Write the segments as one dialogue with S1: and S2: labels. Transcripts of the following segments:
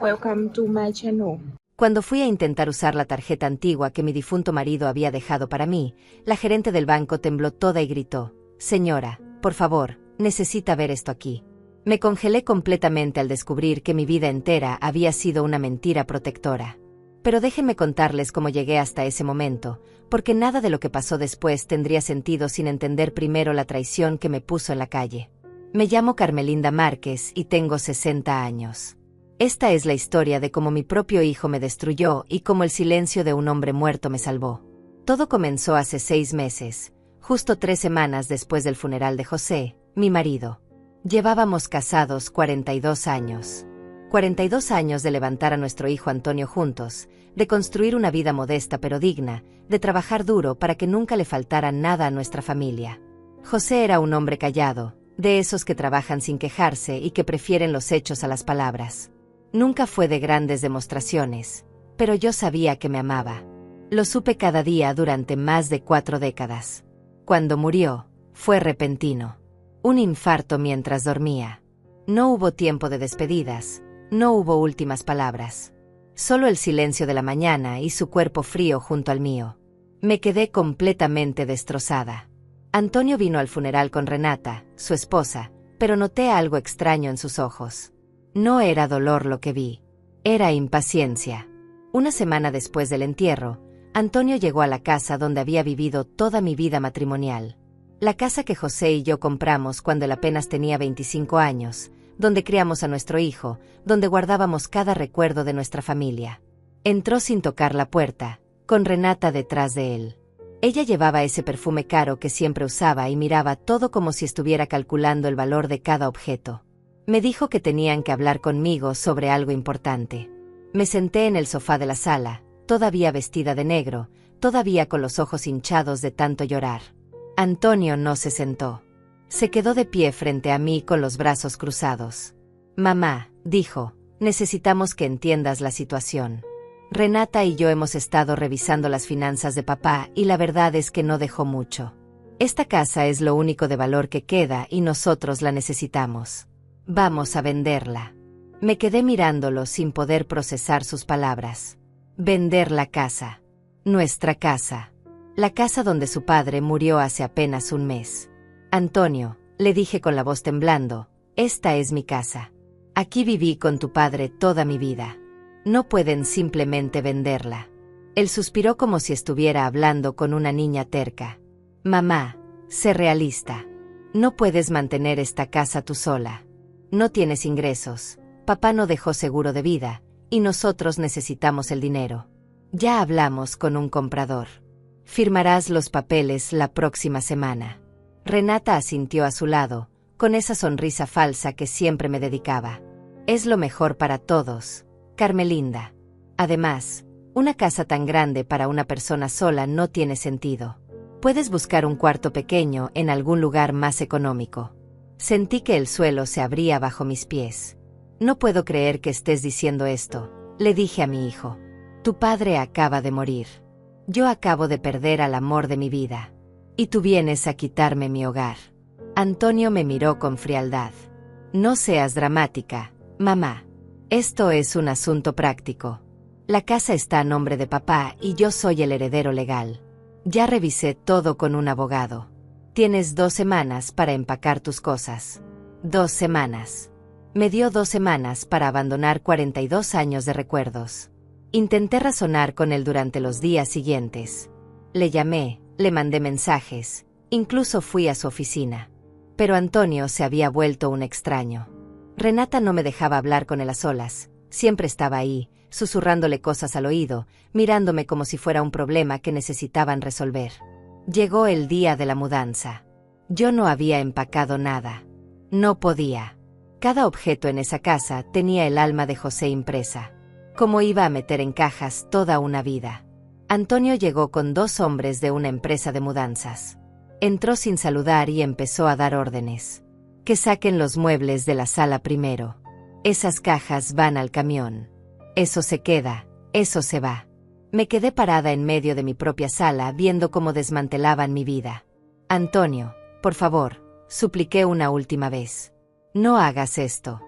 S1: Welcome to my channel.
S2: Cuando fui a intentar usar la tarjeta antigua que mi difunto marido había dejado para mí, la gerente del banco tembló toda y gritó: «Señora, por favor, necesita ver esto aquí». Me congelé completamente al descubrir que mi vida entera había sido una mentira protectora. Pero déjenme contarles cómo llegué hasta ese momento, porque nada de lo que pasó después tendría sentido sin entender primero la traición que me puso en la calle. Me llamo Carmelinda Márquez y tengo 60 años. Esta es la historia de cómo mi propio hijo me destruyó y cómo el silencio de un hombre muerto me salvó. Todo comenzó hace 6 meses, justo 3 semanas después del funeral de José, mi marido. Llevábamos casados 42 años. 42 años de levantar a nuestro hijo Antonio juntos, de construir una vida modesta pero digna, de trabajar duro para que nunca le faltara nada a nuestra familia. José era un hombre callado, de esos que trabajan sin quejarse y que prefieren los hechos a las palabras. Nunca fue de grandes demostraciones, pero yo sabía que me amaba. Lo supe cada día durante más de 4 décadas. Cuando murió, fue repentino. Un infarto mientras dormía. No hubo tiempo de despedidas, no hubo últimas palabras. Solo el silencio de la mañana y su cuerpo frío junto al mío. Me quedé completamente destrozada. Antonio vino al funeral con Renata, su esposa, pero noté algo extraño en sus ojos. No era dolor lo que vi, era impaciencia. Una semana después del entierro, Antonio llegó a la casa donde había vivido toda mi vida matrimonial. La casa que José y yo compramos cuando él apenas tenía 25 años, donde criamos a nuestro hijo, donde guardábamos cada recuerdo de nuestra familia. Entró sin tocar la puerta, con Renata detrás de él. Ella llevaba ese perfume caro que siempre usaba y miraba todo como si estuviera calculando el valor de cada objeto. Me dijo que tenían que hablar conmigo sobre algo importante. Me senté en el sofá de la sala, todavía vestida de negro, todavía con los ojos hinchados de tanto llorar. Antonio no se sentó. Se quedó de pie frente a mí con los brazos cruzados. «Mamá», dijo, «necesitamos que entiendas la situación. Renata y yo hemos estado revisando las finanzas de papá y la verdad es que no dejó mucho. Esta casa es lo único de valor que queda y nosotros la necesitamos. Vamos a venderla». Me quedé mirándolo sin poder procesar sus palabras. Vender la casa. Nuestra casa. La casa donde su padre murió hace apenas un mes. «Antonio», le dije con la voz temblando, «esta es mi casa. Aquí viví con tu padre toda mi vida. No pueden simplemente venderla». Él suspiró como si estuviera hablando con una niña terca. «Mamá, sé realista. No puedes mantener esta casa tú sola. No tienes ingresos, papá no dejó seguro de vida, y nosotros necesitamos el dinero. Ya hablamos con un comprador. Firmarás los papeles la próxima semana». Renata asintió a su lado, con esa sonrisa falsa que siempre me dedicaba. «Es lo mejor para todos, Carmelinda. Además, una casa tan grande para una persona sola no tiene sentido. Puedes buscar un cuarto pequeño en algún lugar más económico». Sentí que el suelo se abría bajo mis pies. «No puedo creer que estés diciendo esto», le dije a mi hijo. «Tu padre acaba de morir. Yo acabo de perder al amor de mi vida. Y tú vienes a quitarme mi hogar». Antonio me miró con frialdad. «No seas dramática, mamá. Esto es un asunto práctico. La casa está a nombre de papá y yo soy el heredero legal. Ya revisé todo con un abogado. Tienes 2 semanas para empacar tus cosas». 2 semanas. Me dio 2 semanas para abandonar 42 años de recuerdos. Intenté razonar con él durante los días siguientes. Le llamé, le mandé mensajes, incluso fui a su oficina. Pero Antonio se había vuelto un extraño. Renata no me dejaba hablar con él a solas, siempre estaba ahí, susurrándole cosas al oído, mirándome como si fuera un problema que necesitaban resolver. Llegó el día de la mudanza. Yo no había empacado nada. No podía. Cada objeto en esa casa tenía el alma de José impresa. ¿Cómo iba a meter en cajas toda una vida? Antonio llegó con 2 hombres de una empresa de mudanzas. Entró sin saludar y empezó a dar órdenes. «Que saquen los muebles de la sala primero. Esas cajas van al camión. Eso se queda, eso se va». Me quedé parada en medio de mi propia sala viendo cómo desmantelaban mi vida. «Antonio, por favor», supliqué una última vez. «No hagas esto.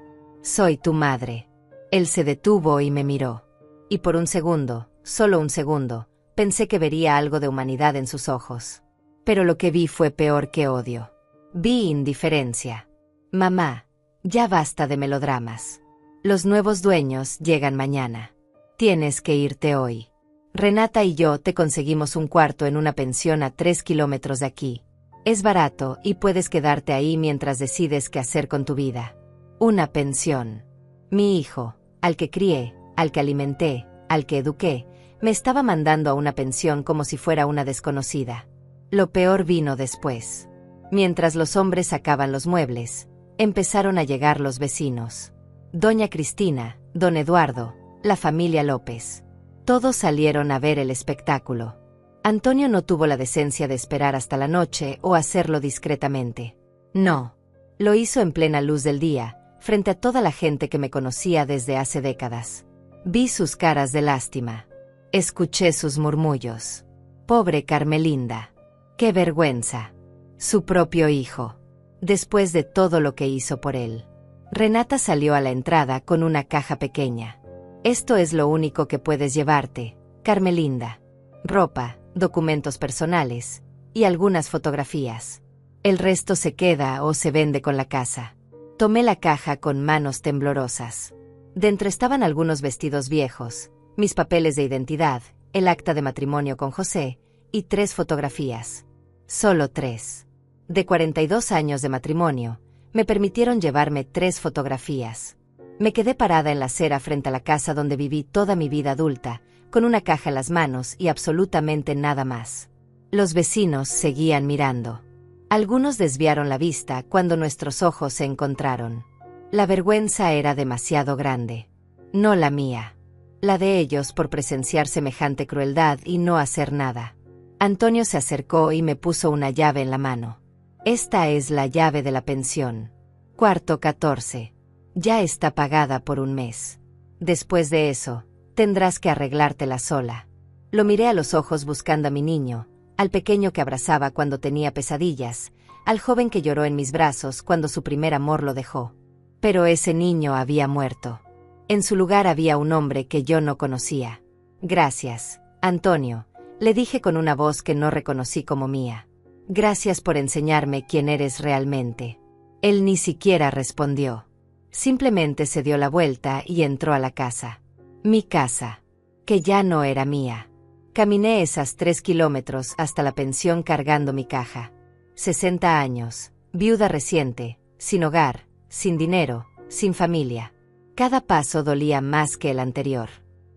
S2: Soy tu madre. Él se detuvo y me miró. Y por un segundo, solo un segundo, pensé que vería algo de humanidad en sus ojos. Pero lo que vi fue peor que odio. Vi indiferencia. Mamá, ya basta de melodramas. Los nuevos dueños llegan mañana. Tienes que irte hoy. Renata y yo te conseguimos un cuarto en una pensión a 3 kilómetros de aquí. Es barato y puedes quedarte ahí mientras decides qué hacer con tu vida. Una pensión. Mi hijo, al que crié, al que alimenté, al que eduqué, me estaba mandando a una pensión como si fuera una desconocida. Lo peor vino después. Mientras los hombres sacaban los muebles, empezaron a llegar los vecinos. Doña Cristina, don Eduardo, la familia López. Todos salieron a ver el espectáculo. Antonio no tuvo la decencia de esperar hasta la noche o hacerlo discretamente. No. Lo hizo en plena luz del día, frente a toda la gente que me conocía desde hace décadas. Vi sus caras de lástima. Escuché sus murmullos. Pobre Carmelinda. ¡Qué vergüenza! Su propio hijo. Después de todo lo que hizo por él. Renata salió a la entrada con una caja pequeña. Esto es lo único que puedes llevarte, Carmelinda. Ropa, documentos personales y algunas fotografías. El resto se queda o se vende con la casa. Tomé la caja con manos temblorosas. Dentro estaban algunos vestidos viejos, mis papeles de identidad, el acta de matrimonio con José y 3 fotografías. Solo 3. De 42 años de matrimonio, me permitieron llevarme 3 fotografías. Me quedé parada en la acera frente a la casa donde viví toda mi vida adulta, con una caja en las manos y absolutamente nada más. Los vecinos seguían mirando. Algunos desviaron la vista cuando nuestros ojos se encontraron. La vergüenza era demasiado grande. No la mía. La de ellos por presenciar semejante crueldad y no hacer nada. Antonio se acercó y me puso una llave en la mano. Esta es la llave de la pensión. Cuarto 14. Ya está pagada por un mes. Después de eso, tendrás que arreglártela sola. Lo miré a los ojos buscando a mi niño, al pequeño que abrazaba cuando tenía pesadillas, al joven que lloró en mis brazos cuando su primer amor lo dejó. Pero ese niño había muerto. En su lugar había un hombre que yo no conocía. Gracias, Antonio, le dije con una voz que no reconocí como mía. Gracias por enseñarme quién eres realmente. Él ni siquiera respondió. Simplemente se dio la vuelta y entró a la casa. Mi casa, que ya no era mía. Caminé esas 3 kilómetros hasta la pensión cargando mi caja. 60 años, viuda reciente, sin hogar, sin dinero, sin familia. Cada paso dolía más que el anterior.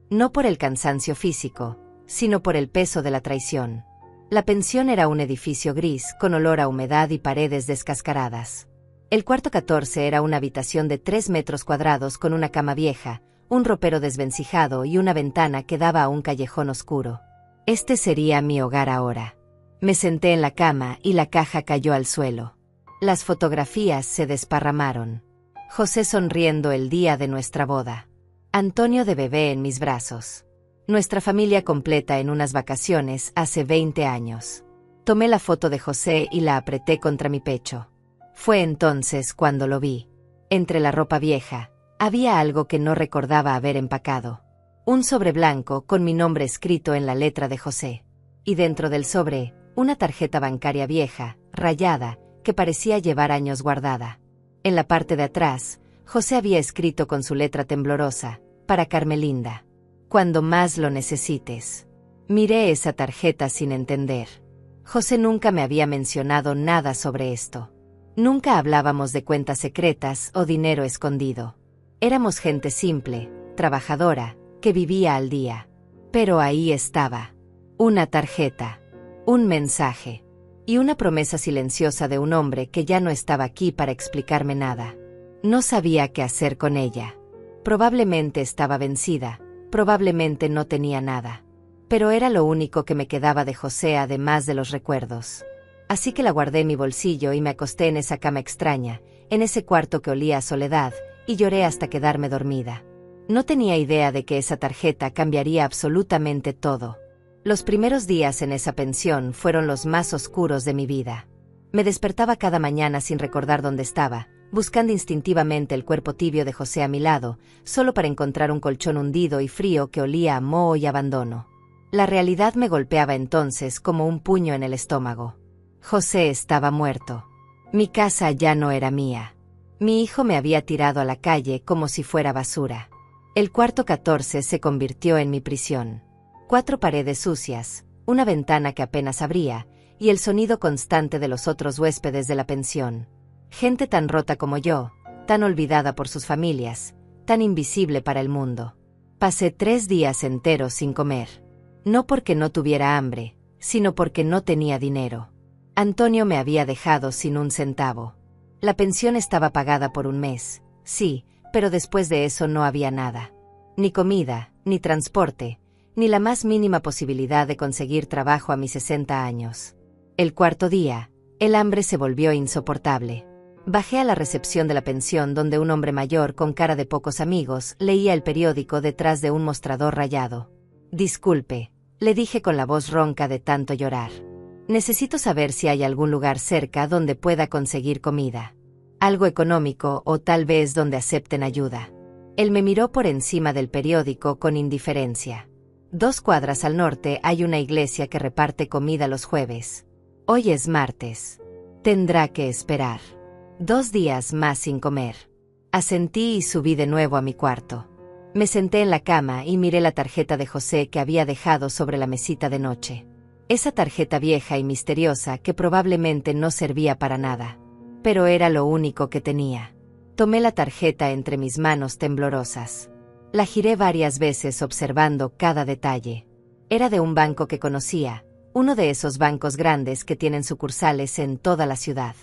S2: No por el cansancio físico, sino por el peso de la traición. La pensión era un edificio gris con olor a humedad y paredes descascaradas. El cuarto 14 era una habitación de 3 metros cuadrados con una cama vieja, un ropero desvencijado y una ventana que daba a un callejón oscuro. Este sería mi hogar ahora. Me senté en la cama y la caja cayó al suelo. Las fotografías se desparramaron. José sonriendo el día de nuestra boda. Antonio de bebé en mis brazos. Nuestra familia completa en unas vacaciones hace 20 años. Tomé la foto de José y la apreté contra mi pecho. Fue entonces cuando lo vi. Entre la ropa vieja, había algo que no recordaba haber empacado. Un sobre blanco con mi nombre escrito en la letra de José. Y dentro del sobre, una tarjeta bancaria vieja, rayada, que parecía llevar años guardada. En la parte de atrás, José había escrito con su letra temblorosa, para Carmelinda. Cuando más lo necesites. Miré esa tarjeta sin entender. José nunca me había mencionado nada sobre esto. Nunca hablábamos de cuentas secretas o dinero escondido. Éramos gente simple, trabajadora, que vivía al día. Pero ahí estaba. Una tarjeta. Un mensaje. Y una promesa silenciosa de un hombre que ya no estaba aquí para explicarme nada. No sabía qué hacer con ella. Probablemente estaba vencida, probablemente no tenía nada. Pero era lo único que me quedaba de José además de los recuerdos. Así que la guardé en mi bolsillo y me acosté en esa cama extraña, en ese cuarto que olía a soledad, y lloré hasta quedarme dormida. No tenía idea de que esa tarjeta cambiaría absolutamente todo. Los primeros días en esa pensión fueron los más oscuros de mi vida. Me despertaba cada mañana sin recordar dónde estaba, buscando instintivamente el cuerpo tibio de José a mi lado, solo para encontrar un colchón hundido y frío que olía a moho y abandono. La realidad me golpeaba entonces como un puño en el estómago. José estaba muerto. Mi casa ya no era mía. Mi hijo me había tirado a la calle como si fuera basura. El cuarto 14 se convirtió en mi prisión. 4 paredes sucias, una ventana que apenas abría, y el sonido constante de los otros huéspedes de la pensión. Gente tan rota como yo, tan olvidada por sus familias, tan invisible para el mundo. Pasé 3 días enteros sin comer. No porque no tuviera hambre, sino porque no tenía dinero. Antonio me había dejado sin un centavo. La pensión estaba pagada por un mes, sí, pero después de eso no había nada. Ni comida, ni transporte, ni la más mínima posibilidad de conseguir trabajo a mis 60 años. El cuarto día, el hambre se volvió insoportable. Bajé a la recepción de la pensión donde un hombre mayor con cara de pocos amigos leía el periódico detrás de un mostrador rayado. «Disculpe», le dije con la voz ronca de tanto llorar. «Necesito saber si hay algún lugar cerca donde pueda conseguir comida. Algo económico o tal vez donde acepten ayuda». Él me miró por encima del periódico con indiferencia. 2 cuadras al norte hay una iglesia que reparte comida los jueves. Hoy es martes. Tendrá que esperar 2 días más sin comer. Asentí y subí de nuevo a mi cuarto. Me senté en la cama y miré la tarjeta de José que había dejado sobre la mesita de noche. Esa tarjeta vieja y misteriosa que probablemente no servía para nada. Pero era lo único que tenía. Tomé la tarjeta entre mis manos temblorosas. La giré varias veces observando cada detalle. Era de un banco que conocía, uno de esos bancos grandes que tienen sucursales en toda la ciudad.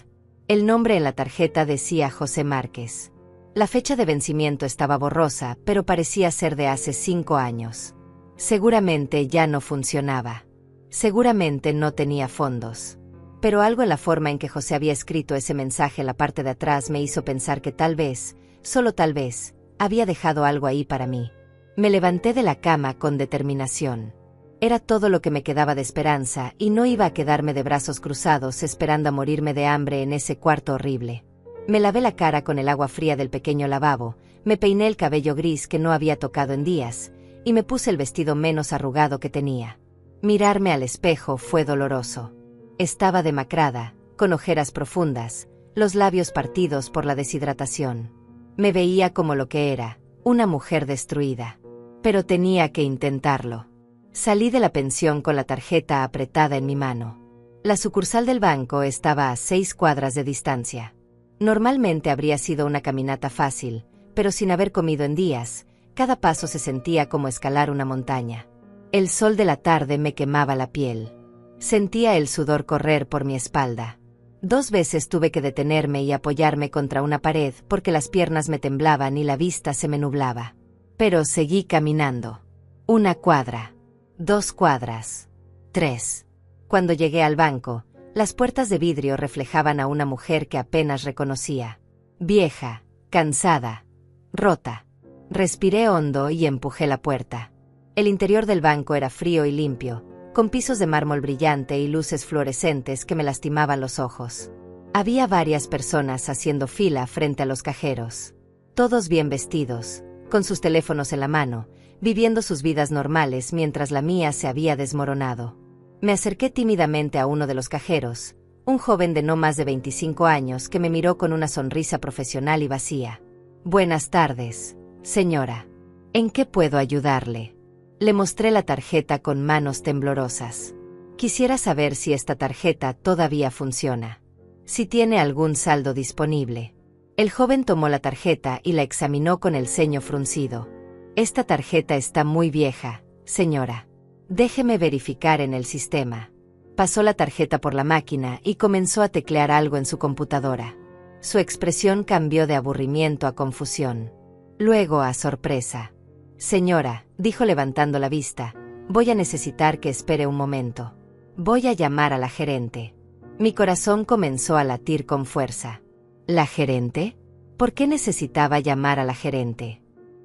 S2: El nombre en la tarjeta decía José Márquez. La fecha de vencimiento estaba borrosa, pero parecía ser de hace 5 años. Seguramente ya no funcionaba. Seguramente no tenía fondos. Pero algo en la forma en que José había escrito ese mensaje en la parte de atrás me hizo pensar que tal vez, solo tal vez, había dejado algo ahí para mí. Me levanté de la cama con determinación. Era todo lo que me quedaba de esperanza y no iba a quedarme de brazos cruzados esperando a morirme de hambre en ese cuarto horrible. Me lavé la cara con el agua fría del pequeño lavabo, me peiné el cabello gris que no había tocado en días, y me puse el vestido menos arrugado que tenía. Mirarme al espejo fue doloroso. Estaba demacrada, con ojeras profundas, los labios partidos por la deshidratación. Me veía como lo que era, una mujer destruida. Pero tenía que intentarlo. Salí de la pensión con la tarjeta apretada en mi mano. La sucursal del banco estaba a 6 cuadras de distancia. Normalmente habría sido una caminata fácil, pero sin haber comido en días, cada paso se sentía como escalar una montaña. El sol de la tarde me quemaba la piel. Sentía el sudor correr por mi espalda. 2 veces tuve que detenerme y apoyarme contra una pared porque las piernas me temblaban y la vista se me nublaba. Pero seguí caminando. 1 cuadra. 2 cuadras. 3. Cuando llegué al banco, las puertas de vidrio reflejaban a una mujer que apenas reconocía. Vieja, cansada, rota. Respiré hondo y empujé la puerta. El interior del banco era frío y limpio, con pisos de mármol brillante y luces fluorescentes que me lastimaban los ojos. Había varias personas haciendo fila frente a los cajeros. Todos bien vestidos, con sus teléfonos en la mano, viviendo sus vidas normales mientras la mía se había desmoronado. Me acerqué tímidamente a uno de los cajeros, un joven de no más de 25 años que me miró con una sonrisa profesional y vacía. «Buenas tardes, señora. ¿En qué puedo ayudarle?». Le mostré la tarjeta con manos temblorosas. Quisiera saber si esta tarjeta todavía funciona. Si tiene algún saldo disponible. El joven tomó la tarjeta y la examinó con el ceño fruncido. «Esta tarjeta está muy vieja, señora. Déjeme verificar en el sistema». Pasó la tarjeta por la máquina y comenzó a teclear algo en su computadora. Su expresión cambió de aburrimiento a confusión. Luego a sorpresa. «Señora», dijo levantando la vista, «voy a necesitar que espere un momento. Voy a llamar a la gerente». Mi corazón comenzó a latir con fuerza. ¿La gerente? ¿Por qué necesitaba llamar a la gerente?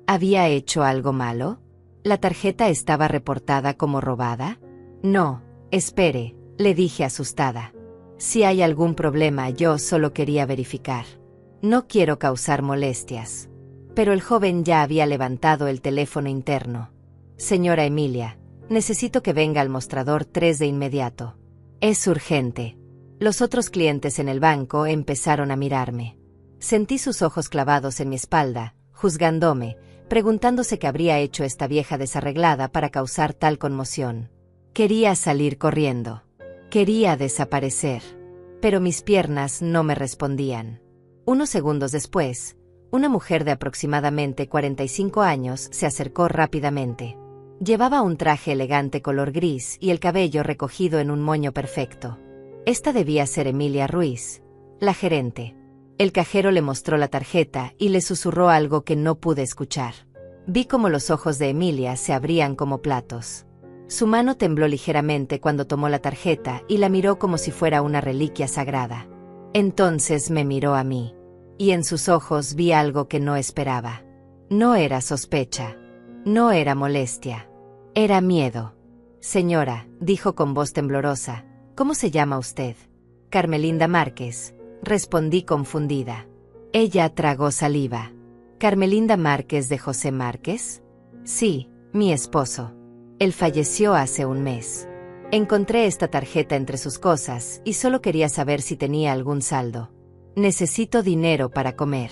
S2: ¿Había hecho algo malo? ¿La tarjeta estaba reportada como robada? No, espere, le dije asustada. Si hay algún problema, yo solo quería verificar. No quiero causar molestias. Pero el joven ya había levantado el teléfono interno. Señora Emilia, necesito que venga al mostrador 3 de inmediato. Es urgente. Los otros clientes en el banco empezaron a mirarme. Sentí sus ojos clavados en mi espalda, juzgándome, preguntándose qué habría hecho esta vieja desarreglada para causar tal conmoción. Quería salir corriendo. Quería desaparecer. Pero mis piernas no me respondían. Unos segundos después, una mujer de aproximadamente 45 años se acercó rápidamente. Llevaba un traje elegante color gris y el cabello recogido en un moño perfecto. Esta debía ser Emilia Ruiz, la gerente. El cajero le mostró la tarjeta y le susurró algo que no pude escuchar. Vi cómo los ojos de Emilia se abrían como platos. Su mano tembló ligeramente cuando tomó la tarjeta y la miró como si fuera una reliquia sagrada. Entonces me miró a mí. Y en sus ojos vi algo que no esperaba. No era sospecha. No era molestia. Era miedo. Señora, dijo con voz temblorosa, ¿cómo se llama usted? Carmelinda Márquez, respondí confundida. Ella tragó saliva. ¿Carmelinda Márquez de José Márquez? Sí, mi esposo. Él falleció hace un mes. Encontré esta tarjeta entre sus cosas y solo quería saber si tenía algún saldo. Necesito dinero para comer.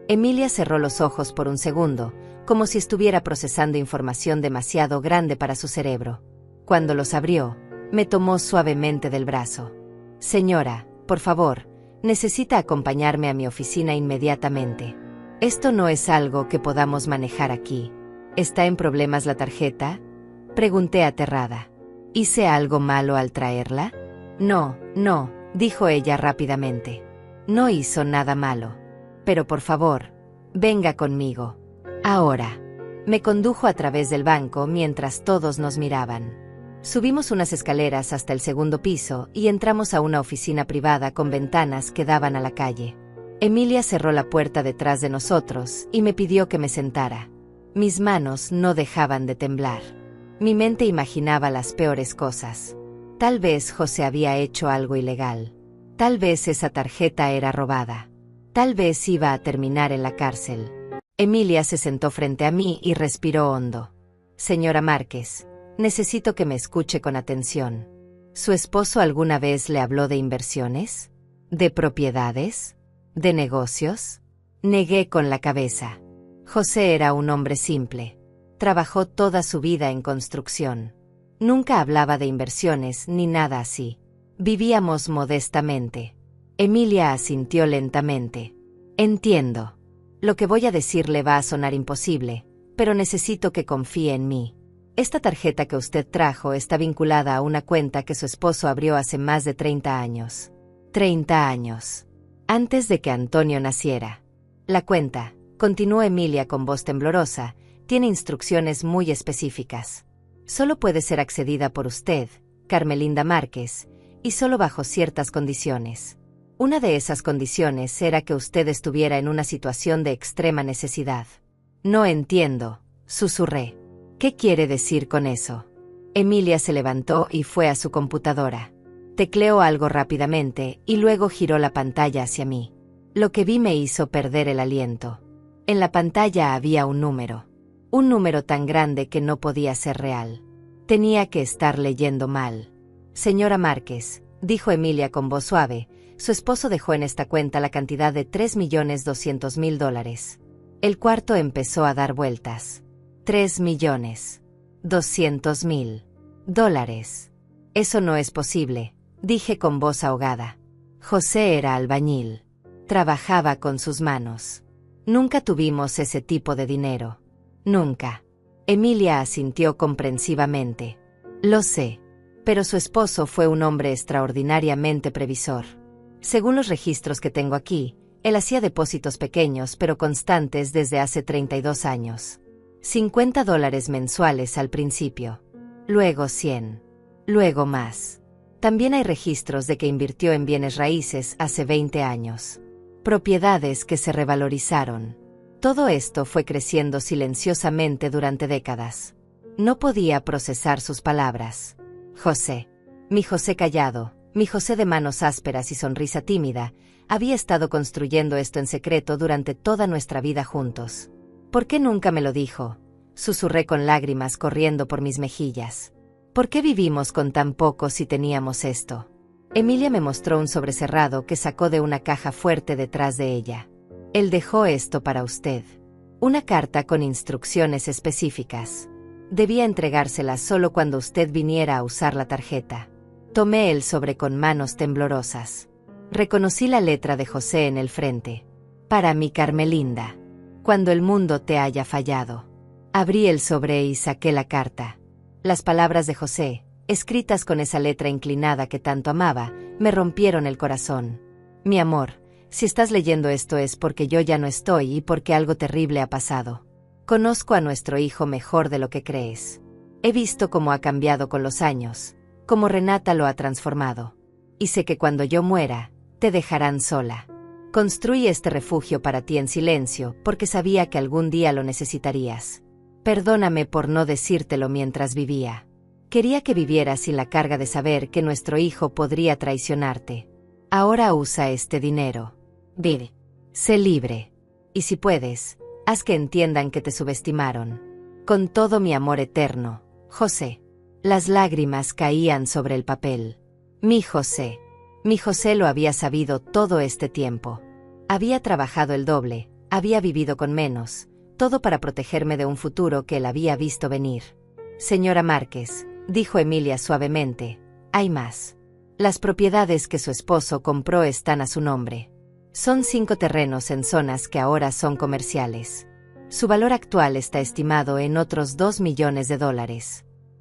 S2: Emilia cerró los ojos por un segundo, como si estuviera procesando información demasiado grande para su cerebro. Cuando los abrió, me tomó suavemente del brazo. Señora, por favor, necesita acompañarme a mi oficina inmediatamente. Esto no es algo que podamos manejar aquí. ¿Está en problemas la tarjeta? Pregunté aterrada. ¿Hice algo malo al traerla? No, dijo ella rápidamente. No hizo nada malo. Pero por favor, venga conmigo. Ahora. Me condujo a través del banco mientras todos nos miraban. Subimos unas escaleras hasta el segundo piso y entramos a una oficina privada con ventanas que daban a la calle. Emilia cerró la puerta detrás de nosotros y me pidió que me sentara. Mis manos no dejaban de temblar. Mi mente imaginaba las peores cosas. Tal vez José había hecho algo ilegal. Tal vez esa tarjeta era robada. Tal vez iba a terminar en la cárcel. Emilia se sentó frente a mí y respiró hondo. Señora Márquez, necesito que me escuche con atención. ¿Su esposo alguna vez le habló de inversiones? ¿De propiedades? ¿De negocios? Negué con la cabeza. José era un hombre simple. Trabajó toda su vida en construcción. Nunca hablaba de inversiones ni nada así. Vivíamos modestamente. Emilia asintió lentamente. Entiendo. Lo que voy a decirle va a sonar imposible, pero necesito que confíe en mí. Esta tarjeta que usted trajo está vinculada a una cuenta que su esposo abrió hace más de 30 años. 30 años. Antes de que Antonio naciera. La cuenta, continuó Emilia con voz temblorosa, tiene instrucciones muy específicas. Solo puede ser accedida por usted, Carmelinda Márquez, y solo bajo ciertas condiciones. Una de esas condiciones era que usted estuviera en una situación de extrema necesidad. No entiendo, susurré. ¿Qué quiere decir con eso? Emilia se levantó y fue a su computadora. Tecleó algo rápidamente y luego giró la pantalla hacia mí. Lo que vi me hizo perder el aliento. En la pantalla había un número. Un número tan grande que no podía ser real. Tenía que estar leyendo mal. Señora Márquez, dijo Emilia con voz suave, su esposo dejó en esta cuenta la cantidad de $3.200.000. El cuarto empezó a dar vueltas. $3.200.000. Eso no es posible, dije con voz ahogada. José era albañil. Trabajaba con sus manos. Nunca tuvimos ese tipo de dinero. Nunca. Emilia asintió comprensivamente. Lo sé. Pero su esposo fue un hombre extraordinariamente previsor. Según los registros que tengo aquí, él hacía depósitos pequeños pero constantes desde hace 32 años. $50 mensuales al principio. Luego 100. Luego más. También hay registros de que invirtió en bienes raíces hace 20 años. Propiedades que se revalorizaron. Todo esto fue creciendo silenciosamente durante décadas. No podía procesar sus palabras. José. Mi José callado, Mi José de manos ásperas y sonrisa tímida, había estado construyendo esto en secreto durante toda nuestra vida juntos. ¿Por qué nunca me lo dijo? Susurré con lágrimas corriendo por mis mejillas. ¿Por qué vivimos con tan poco si teníamos esto? Emilia me mostró un sobrecerrado que sacó de una caja fuerte detrás de ella. Él dejó esto para usted. Una carta con instrucciones específicas. Debía entregársela solo cuando usted viniera a usar la tarjeta. Tomé el sobre con manos temblorosas. Reconocí la letra de José en el frente. Para mi Carmelinda. Cuando el mundo te haya fallado. Abrí el sobre y saqué la carta. Las palabras de José, escritas con esa letra inclinada que tanto amaba, me rompieron el corazón. Mi amor, si estás leyendo esto es porque yo ya no estoy y porque algo terrible ha pasado. Conozco a nuestro hijo mejor de lo que crees. He visto cómo ha cambiado con los años, cómo Renata lo ha transformado. Y sé que cuando yo muera, te dejarán sola. Construí este refugio para ti en silencio porque sabía que algún día lo necesitarías. Perdóname por no decírtelo mientras vivía. Quería que vivieras sin la carga de saber que nuestro hijo podría traicionarte. Ahora usa este dinero. Vive. Sé libre. Y si puedes, haz que entiendan que te subestimaron. Con todo mi amor eterno, José. Las lágrimas caían sobre el papel. Mi José. Mi José lo había sabido todo este tiempo. Había trabajado el doble, había vivido con menos, todo para protegerme de un futuro que él había visto venir. Señora Márquez, dijo Emilia suavemente, hay más. Las propiedades que su esposo compró están a su nombre. Son 5 terrenos en zonas que ahora son comerciales. Su valor actual está estimado en otros $2 millones.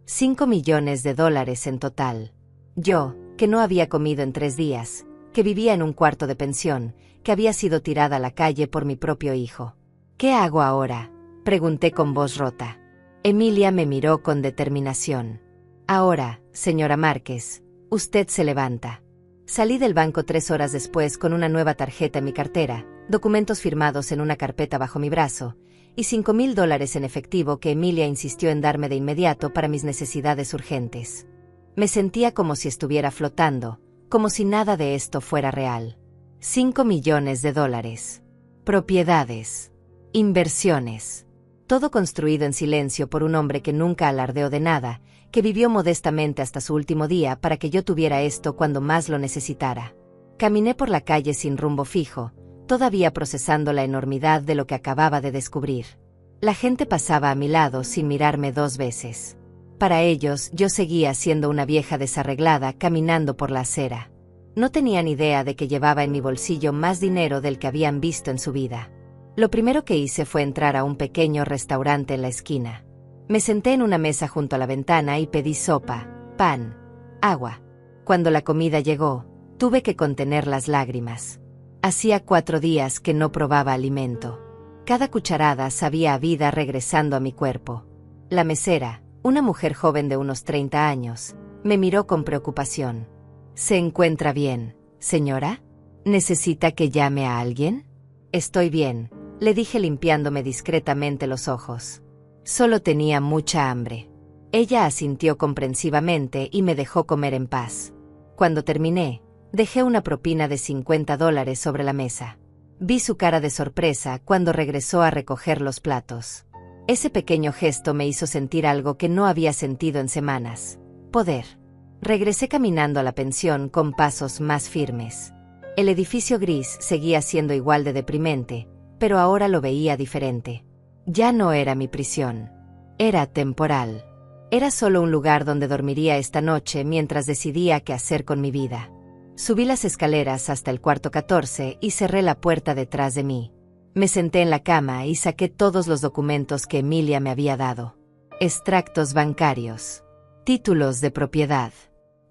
S2: $5 millones en total. Yo, que no había comido en 3 días, que vivía en un cuarto de pensión, que había sido tirada a la calle por mi propio hijo. ¿Qué hago ahora?, pregunté con voz rota. Emilia me miró con determinación. Ahora, señora Márquez, usted se levanta. Salí del banco 3 horas después con una nueva tarjeta en mi cartera, documentos firmados en una carpeta bajo mi brazo, y $5,000 en efectivo que Emilia insistió en darme de inmediato para mis necesidades urgentes. Me sentía como si estuviera flotando, como si nada de esto fuera real. $5 millones. Propiedades. Inversiones. Todo construido en silencio por un hombre que nunca alardeó de nada, que vivió modestamente hasta su último día para que yo tuviera esto cuando más lo necesitara. Caminé por la calle sin rumbo fijo, todavía procesando la enormidad de lo que acababa de descubrir. La gente pasaba a mi lado sin mirarme 2 veces. Para ellos, yo seguía siendo una vieja desarreglada caminando por la acera. No tenían idea de que llevaba en mi bolsillo más dinero del que habían visto en su vida. Lo primero que hice fue entrar a un pequeño restaurante en la esquina. Me senté en una mesa junto a la ventana y pedí sopa, pan, agua. Cuando la comida llegó, tuve que contener las lágrimas. Hacía 4 días que no probaba alimento. Cada cucharada sabía a vida regresando a mi cuerpo. La mesera, una mujer joven de unos 30 años, me miró con preocupación. ¿Se encuentra bien, señora? ¿Necesita que llame a alguien? Estoy bien, le dije limpiándome discretamente los ojos. Solo tenía mucha hambre. Ella asintió comprensivamente y me dejó comer en paz. Cuando terminé, dejé una propina de $50 sobre la mesa. Vi su cara de sorpresa cuando regresó a recoger los platos. Ese pequeño gesto me hizo sentir algo que no había sentido en semanas. Poder. Regresé caminando a la pensión con pasos más firmes. El edificio gris seguía siendo igual de deprimente, pero ahora lo veía diferente. Ya no era mi prisión. Era temporal. Era solo un lugar donde dormiría esta noche mientras decidía qué hacer con mi vida. Subí las escaleras hasta el cuarto 14 y cerré la puerta detrás de mí. Me senté en la cama y saqué todos los documentos que Emilia me había dado. Extractos bancarios. Títulos de propiedad.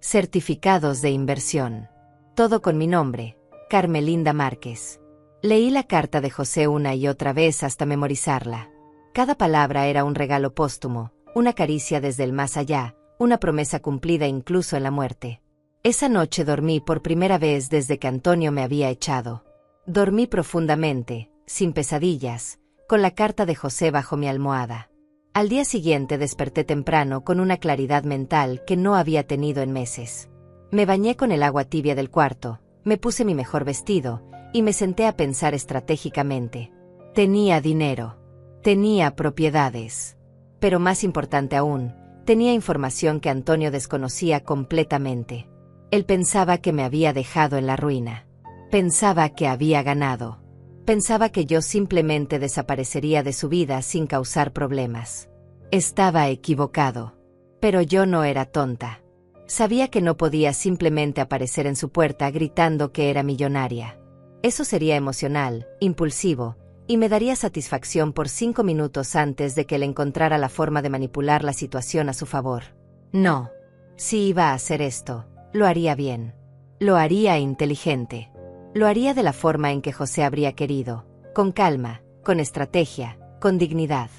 S2: Certificados de inversión. Todo con mi nombre, Carmelinda Márquez. Leí la carta de José una y otra vez hasta memorizarla. Cada palabra era un regalo póstumo, una caricia desde el más allá, una promesa cumplida incluso en la muerte. Esa noche dormí por primera vez desde que Antonio me había echado. Dormí profundamente, sin pesadillas, con la carta de José bajo mi almohada. Al día siguiente desperté temprano con una claridad mental que no había tenido en meses. Me bañé con el agua tibia del cuarto, me puse mi mejor vestido, y me senté a pensar estratégicamente. Tenía dinero. Tenía propiedades. Pero más importante aún, tenía información que Antonio desconocía completamente. Él pensaba que me había dejado en la ruina. Pensaba que había ganado. Pensaba que yo simplemente desaparecería de su vida sin causar problemas. Estaba equivocado. Pero yo no era tonta. Sabía que no podía simplemente aparecer en su puerta gritando que era millonaria. Eso sería emocional, impulsivo, y me daría satisfacción por 5 minutos antes de que él encontrara la forma de manipular la situación a su favor. No. Si iba a hacer esto, lo haría bien. Lo haría inteligente. Lo haría de la forma en que José habría querido, con calma, con estrategia, con dignidad.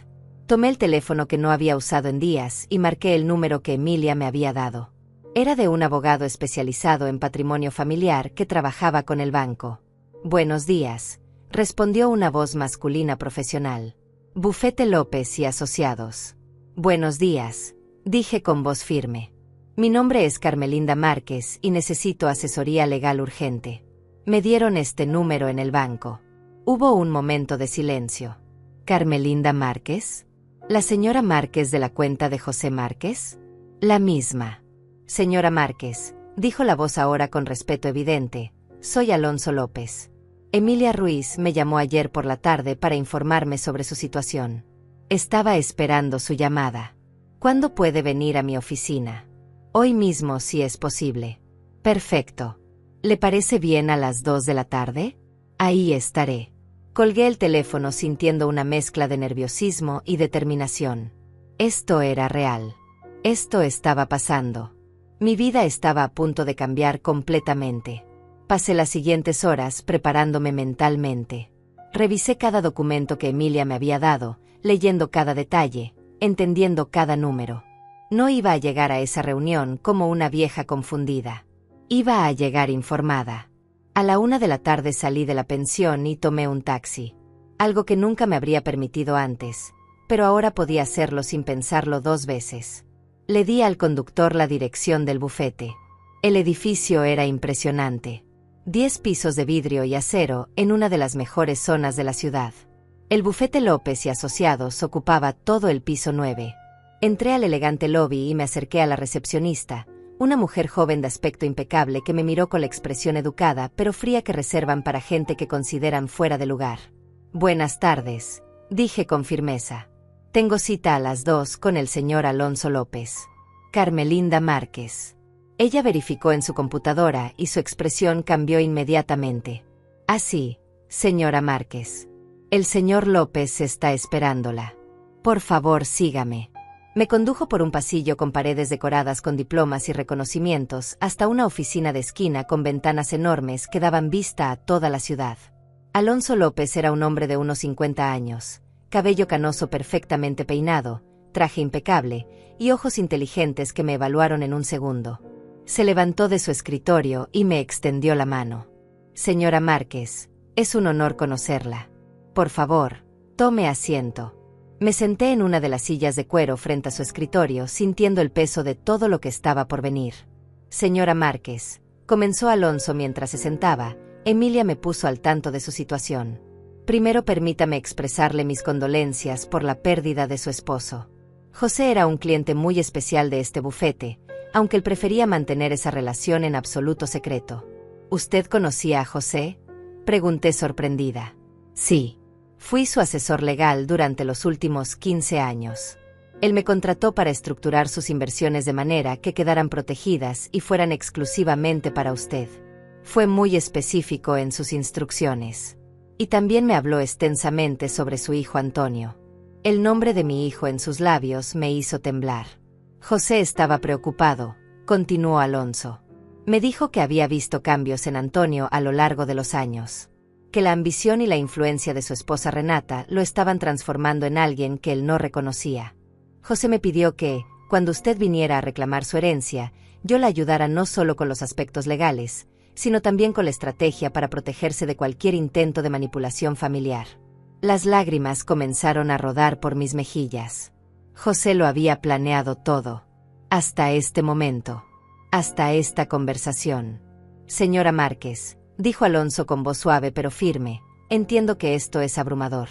S2: Tomé el teléfono que no había usado en días y marqué el número que Emilia me había dado. Era de un abogado especializado en patrimonio familiar que trabajaba con el banco. «Buenos días», respondió una voz masculina profesional. «Bufete López y Asociados». «Buenos días», dije con voz firme. «Mi nombre es Carmelinda Márquez y necesito asesoría legal urgente. Me dieron este número en el banco». Hubo un momento de silencio. «¿Carmelinda Márquez? ¿La señora Márquez de la cuenta de José Márquez?» «La misma». «Señora Márquez», dijo la voz ahora con respeto evidente, «soy Alonso López. Emilia Ruiz me llamó ayer por la tarde para informarme sobre su situación. Estaba esperando su llamada. ¿Cuándo puede venir a mi oficina?» «Hoy mismo, si es posible». «Perfecto. ¿Le parece bien a las 2 de la tarde? Ahí estaré». Colgué el teléfono sintiendo una mezcla de nerviosismo y determinación. Esto era real. Esto estaba pasando. Mi vida estaba a punto de cambiar completamente. Pasé las siguientes horas preparándome mentalmente. Revisé cada documento que Emilia me había dado, leyendo cada detalle, entendiendo cada número. No iba a llegar a esa reunión como una vieja confundida. Iba a llegar informada. A la 1 de la tarde salí de la pensión y tomé un taxi. Algo que nunca me habría permitido antes, pero ahora podía hacerlo sin pensarlo 2 veces. Le di al conductor la dirección del bufete. El edificio era impresionante. 10 pisos de vidrio y acero en una de las mejores zonas de la ciudad. El bufete López y Asociados ocupaba todo el piso 9. Entré al elegante lobby y me acerqué a la recepcionista, una mujer joven de aspecto impecable que me miró con la expresión educada pero fría que reservan para gente que consideran fuera de lugar. «Buenas tardes», dije con firmeza. «Tengo cita a las 2 con el señor Alonso López. Carmelinda Márquez». Ella verificó en su computadora y su expresión cambió inmediatamente. «Así, señora Márquez. El señor López está esperándola. Por favor, sígame». Me condujo por un pasillo con paredes decoradas con diplomas y reconocimientos hasta una oficina de esquina con ventanas enormes que daban vista a toda la ciudad. Alonso López era un hombre de unos 50 años, cabello canoso perfectamente peinado, traje impecable y ojos inteligentes que me evaluaron en un segundo. Se levantó de su escritorio y me extendió la mano. «Señora Márquez, es un honor conocerla. Por favor, tome asiento». Me senté en una de las sillas de cuero frente a su escritorio, sintiendo el peso de todo lo que estaba por venir. «Señora Márquez», comenzó Alonso mientras se sentaba, Emilia me puso al tanto de su situación. «Primero permítame expresarle mis condolencias por la pérdida de su esposo. José era un cliente muy especial de este bufete, aunque él prefería mantener esa relación en absoluto secreto». «¿Usted conocía a José?», pregunté sorprendida. «Sí. Fui su asesor legal durante los últimos 15 años. Él me contrató para estructurar sus inversiones de manera que quedaran protegidas y fueran exclusivamente para usted. Fue muy específico en sus instrucciones. Y también me habló extensamente sobre su hijo Antonio. El nombre de mi hijo en sus labios me hizo temblar. José estaba preocupado», continuó Alonso. «Me dijo que había visto cambios en Antonio a lo largo de los años. Que la ambición y la influencia de su esposa Renata lo estaban transformando en alguien que él no reconocía. José me pidió que, cuando usted viniera a reclamar su herencia, yo la ayudara no solo con los aspectos legales, sino también con la estrategia para protegerse de cualquier intento de manipulación familiar». Las lágrimas comenzaron a rodar por mis mejillas. José lo había planeado todo. Hasta este momento. hasta esta conversación. Señora Márquez, dijo Alonso con voz suave pero firme, entiendo que esto es abrumador.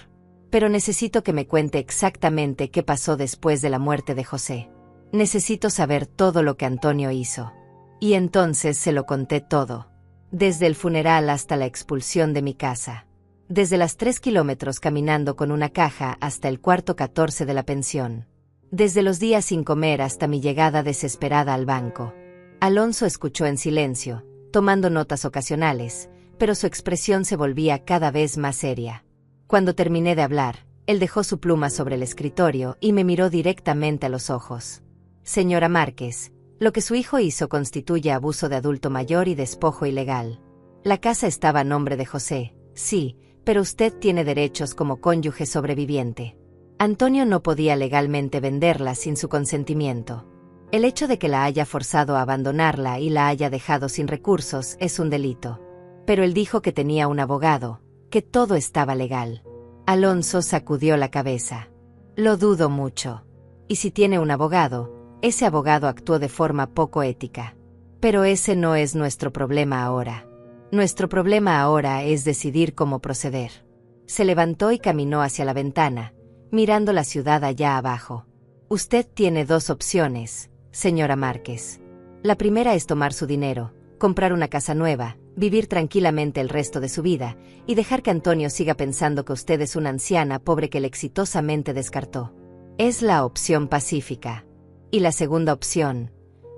S2: Pero necesito que me cuente exactamente qué pasó después de la muerte de José. Necesito saber todo lo que Antonio hizo. Y entonces se lo conté todo. Desde el funeral hasta la expulsión de mi casa. Desde las 3 kilómetros caminando con una caja hasta el cuarto 14 de la pensión. Desde los días sin comer hasta mi llegada desesperada al banco. Alonso escuchó en silencio, tomando notas ocasionales, pero su expresión se volvía cada vez más seria. Cuando terminé de hablar, él dejó su pluma sobre el escritorio y me miró directamente a los ojos. Señora Márquez, lo que su hijo hizo constituye abuso de adulto mayor y despojo ilegal. La casa estaba a nombre de José, sí, pero usted tiene derechos como cónyuge sobreviviente. Antonio no podía legalmente venderla sin su consentimiento. El hecho de que la haya forzado a abandonarla y la haya dejado sin recursos es un delito. Pero él dijo que tenía un abogado, que todo estaba legal. Alonso sacudió la cabeza. Lo dudo mucho. Y si tiene un abogado, ese abogado actuó de forma poco ética. Pero ese no es nuestro problema ahora. Nuestro problema ahora es decidir cómo proceder. Se levantó y caminó hacia la ventana, mirando la ciudad allá abajo. Usted tiene 2 opciones, señora Márquez. La primera es tomar su dinero, comprar una casa nueva, vivir tranquilamente el resto de su vida, y dejar que Antonio siga pensando que usted es una anciana pobre que él exitosamente descartó. Es la opción pacífica. ¿Y la segunda opción?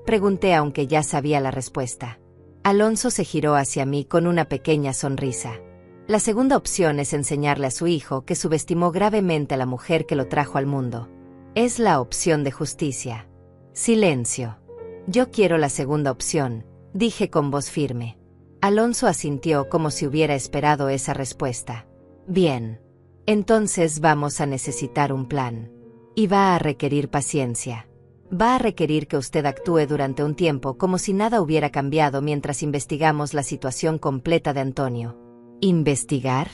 S2: Pregunté aunque ya sabía la respuesta. Alonso se giró hacia mí con una pequeña sonrisa. La segunda opción es enseñarle a su hijo que subestimó gravemente a la mujer que lo trajo al mundo. Es la opción de justicia. Silencio. Yo quiero la segunda opción, dije con voz firme. Alonso asintió como si hubiera esperado esa respuesta. Bien. Entonces vamos a necesitar un plan. Y va a requerir paciencia. Va a requerir que usted actúe durante un tiempo como si nada hubiera cambiado mientras investigamos la situación completa de Antonio. ¿Investigar?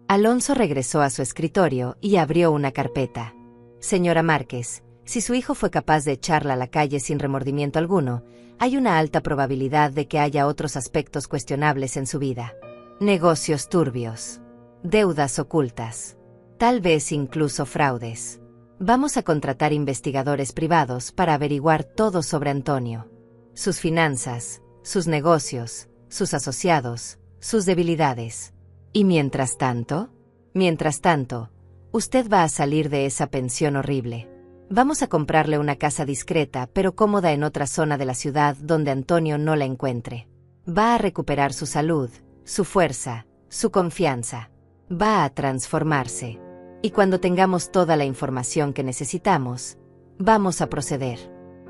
S2: Alonso regresó a su escritorio y abrió una carpeta. Señora Márquez, si su hijo fue capaz de echarla a la calle sin remordimiento alguno, hay una alta probabilidad de que haya otros aspectos cuestionables en su vida. Negocios turbios. Deudas ocultas. Tal vez incluso fraudes. Vamos a contratar investigadores privados para averiguar todo sobre Antonio. Sus finanzas, sus negocios, sus asociados, sus debilidades. ¿Y mientras tanto? Mientras tanto, usted va a salir de esa pensión horrible. Vamos a comprarle una casa discreta pero cómoda en otra zona de la ciudad donde Antonio no la encuentre. Va a recuperar su salud, su fuerza, su confianza. Va a transformarse. Y cuando tengamos toda la información que necesitamos, vamos a proceder.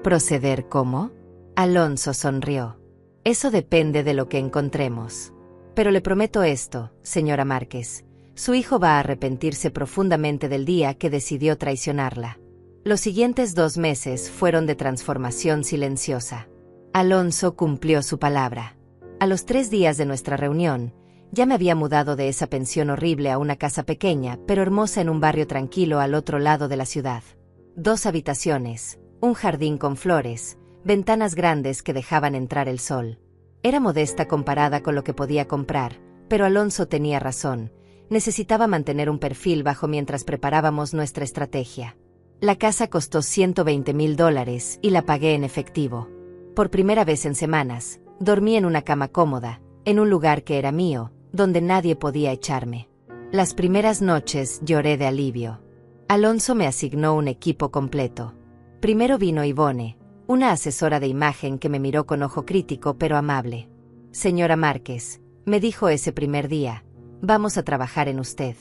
S2: ¿Proceder cómo? Alonso sonrió. Eso depende de lo que encontremos. Pero le prometo esto, señora Márquez. Su hijo va a arrepentirse profundamente del día que decidió traicionarla. Los siguientes 2 meses fueron de transformación silenciosa. Alonso cumplió su palabra. A los 3 días de nuestra reunión, ya me había mudado de esa pensión horrible a una casa pequeña pero hermosa en un barrio tranquilo al otro lado de la ciudad. 2 habitaciones, un jardín con flores, ventanas grandes que dejaban entrar el sol. Era modesta comparada con lo que podía comprar, pero Alonso tenía razón. Necesitaba mantener un perfil bajo mientras preparábamos nuestra estrategia. La casa costó $120,000 y la pagué en efectivo. Por primera vez en semanas, dormí en una cama cómoda, en un lugar que era mío, donde nadie podía echarme. Las primeras noches lloré de alivio. Alonso me asignó un equipo completo. Primero vino Ivone, una asesora de imagen que me miró con ojo crítico pero amable. Señora Márquez, me dijo ese primer día, vamos a trabajar en usted.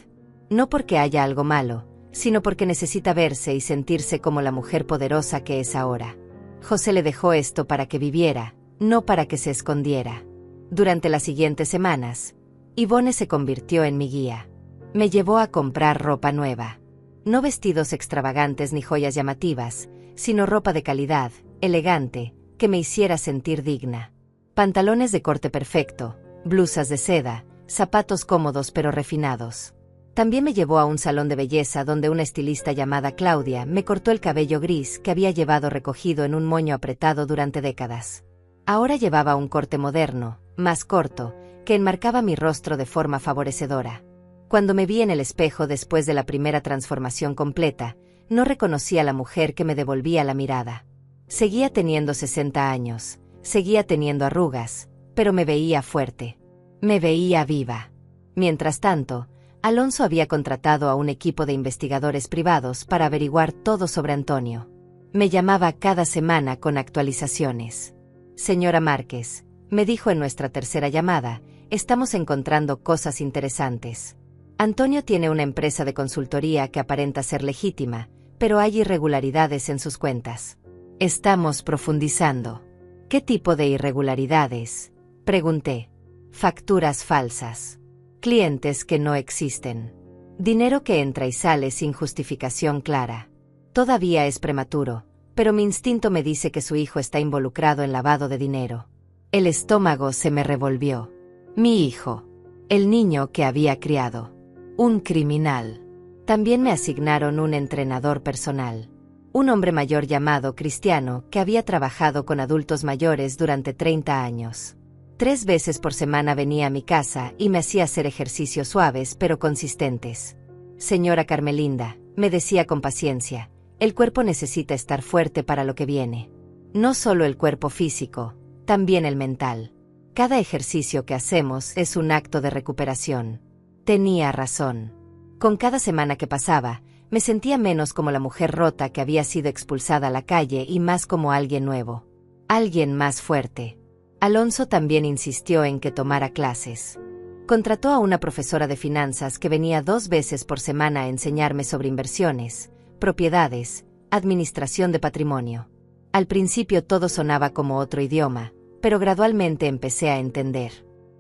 S2: No porque haya algo malo, sino porque necesita verse y sentirse como la mujer poderosa que es ahora. José le dejó esto para que viviera, no para que se escondiera. Durante las siguientes semanas, Ivone se convirtió en mi guía. Me llevó a comprar ropa nueva. No vestidos extravagantes ni joyas llamativas, sino ropa de calidad, elegante, que me hiciera sentir digna. Pantalones de corte perfecto, blusas de seda, zapatos cómodos pero refinados. También me llevó a un salón de belleza donde una estilista llamada Claudia me cortó el cabello gris que había llevado recogido en un moño apretado durante décadas. Ahora llevaba un corte moderno, más corto, que enmarcaba mi rostro de forma favorecedora. Cuando me vi en el espejo después de la primera transformación completa, no reconocí a la mujer que me devolvía la mirada. Seguía teniendo 60 años, seguía teniendo arrugas, pero me veía fuerte. Me veía viva. Mientras tanto, Alonso había contratado a un equipo de investigadores privados para averiguar todo sobre Antonio. Me llamaba cada semana con actualizaciones. Señora Márquez, me dijo en nuestra tercera llamada, estamos encontrando cosas interesantes. Antonio tiene una empresa de consultoría que aparenta ser legítima, pero hay irregularidades en sus cuentas. Estamos profundizando. ¿Qué tipo de irregularidades?, pregunté. Facturas falsas. Clientes que no existen. Dinero que entra y sale sin justificación clara. Todavía es prematuro, pero mi instinto me dice que su hijo está involucrado en lavado de dinero. El estómago se me revolvió. Mi hijo. El niño que había criado. Un criminal. También me asignaron un entrenador personal. Un hombre mayor llamado Cristiano que había trabajado con adultos mayores durante 30 años. 3 veces por semana venía a mi casa y me hacía hacer ejercicios suaves pero consistentes. Señora Carmelinda, me decía con paciencia, el cuerpo necesita estar fuerte para lo que viene. No solo el cuerpo físico, también el mental. Cada ejercicio que hacemos es un acto de recuperación. Tenía razón. Con cada semana que pasaba, me sentía menos como la mujer rota que había sido expulsada a la calle y más como alguien nuevo. Alguien más fuerte. Alonso también insistió en que tomara clases. Contrató a una profesora de finanzas que venía 2 veces por semana a enseñarme sobre inversiones, propiedades, administración de patrimonio. Al principio todo sonaba como otro idioma, pero gradualmente empecé a entender.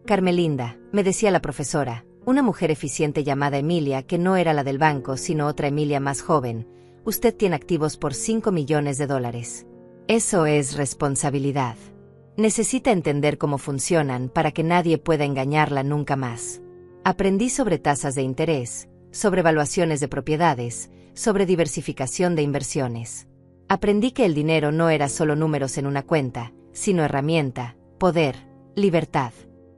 S2: Carmelinda, me decía la profesora, una mujer eficiente llamada Emilia que no era la del banco sino otra Emilia más joven, usted tiene activos por $5 millones. Eso es responsabilidad. Necesita entender cómo funcionan para que nadie pueda engañarla nunca más. Aprendí sobre tasas de interés, sobre evaluaciones de propiedades, sobre diversificación de inversiones. Aprendí que el dinero no era solo números en una cuenta, sino herramienta, poder, libertad.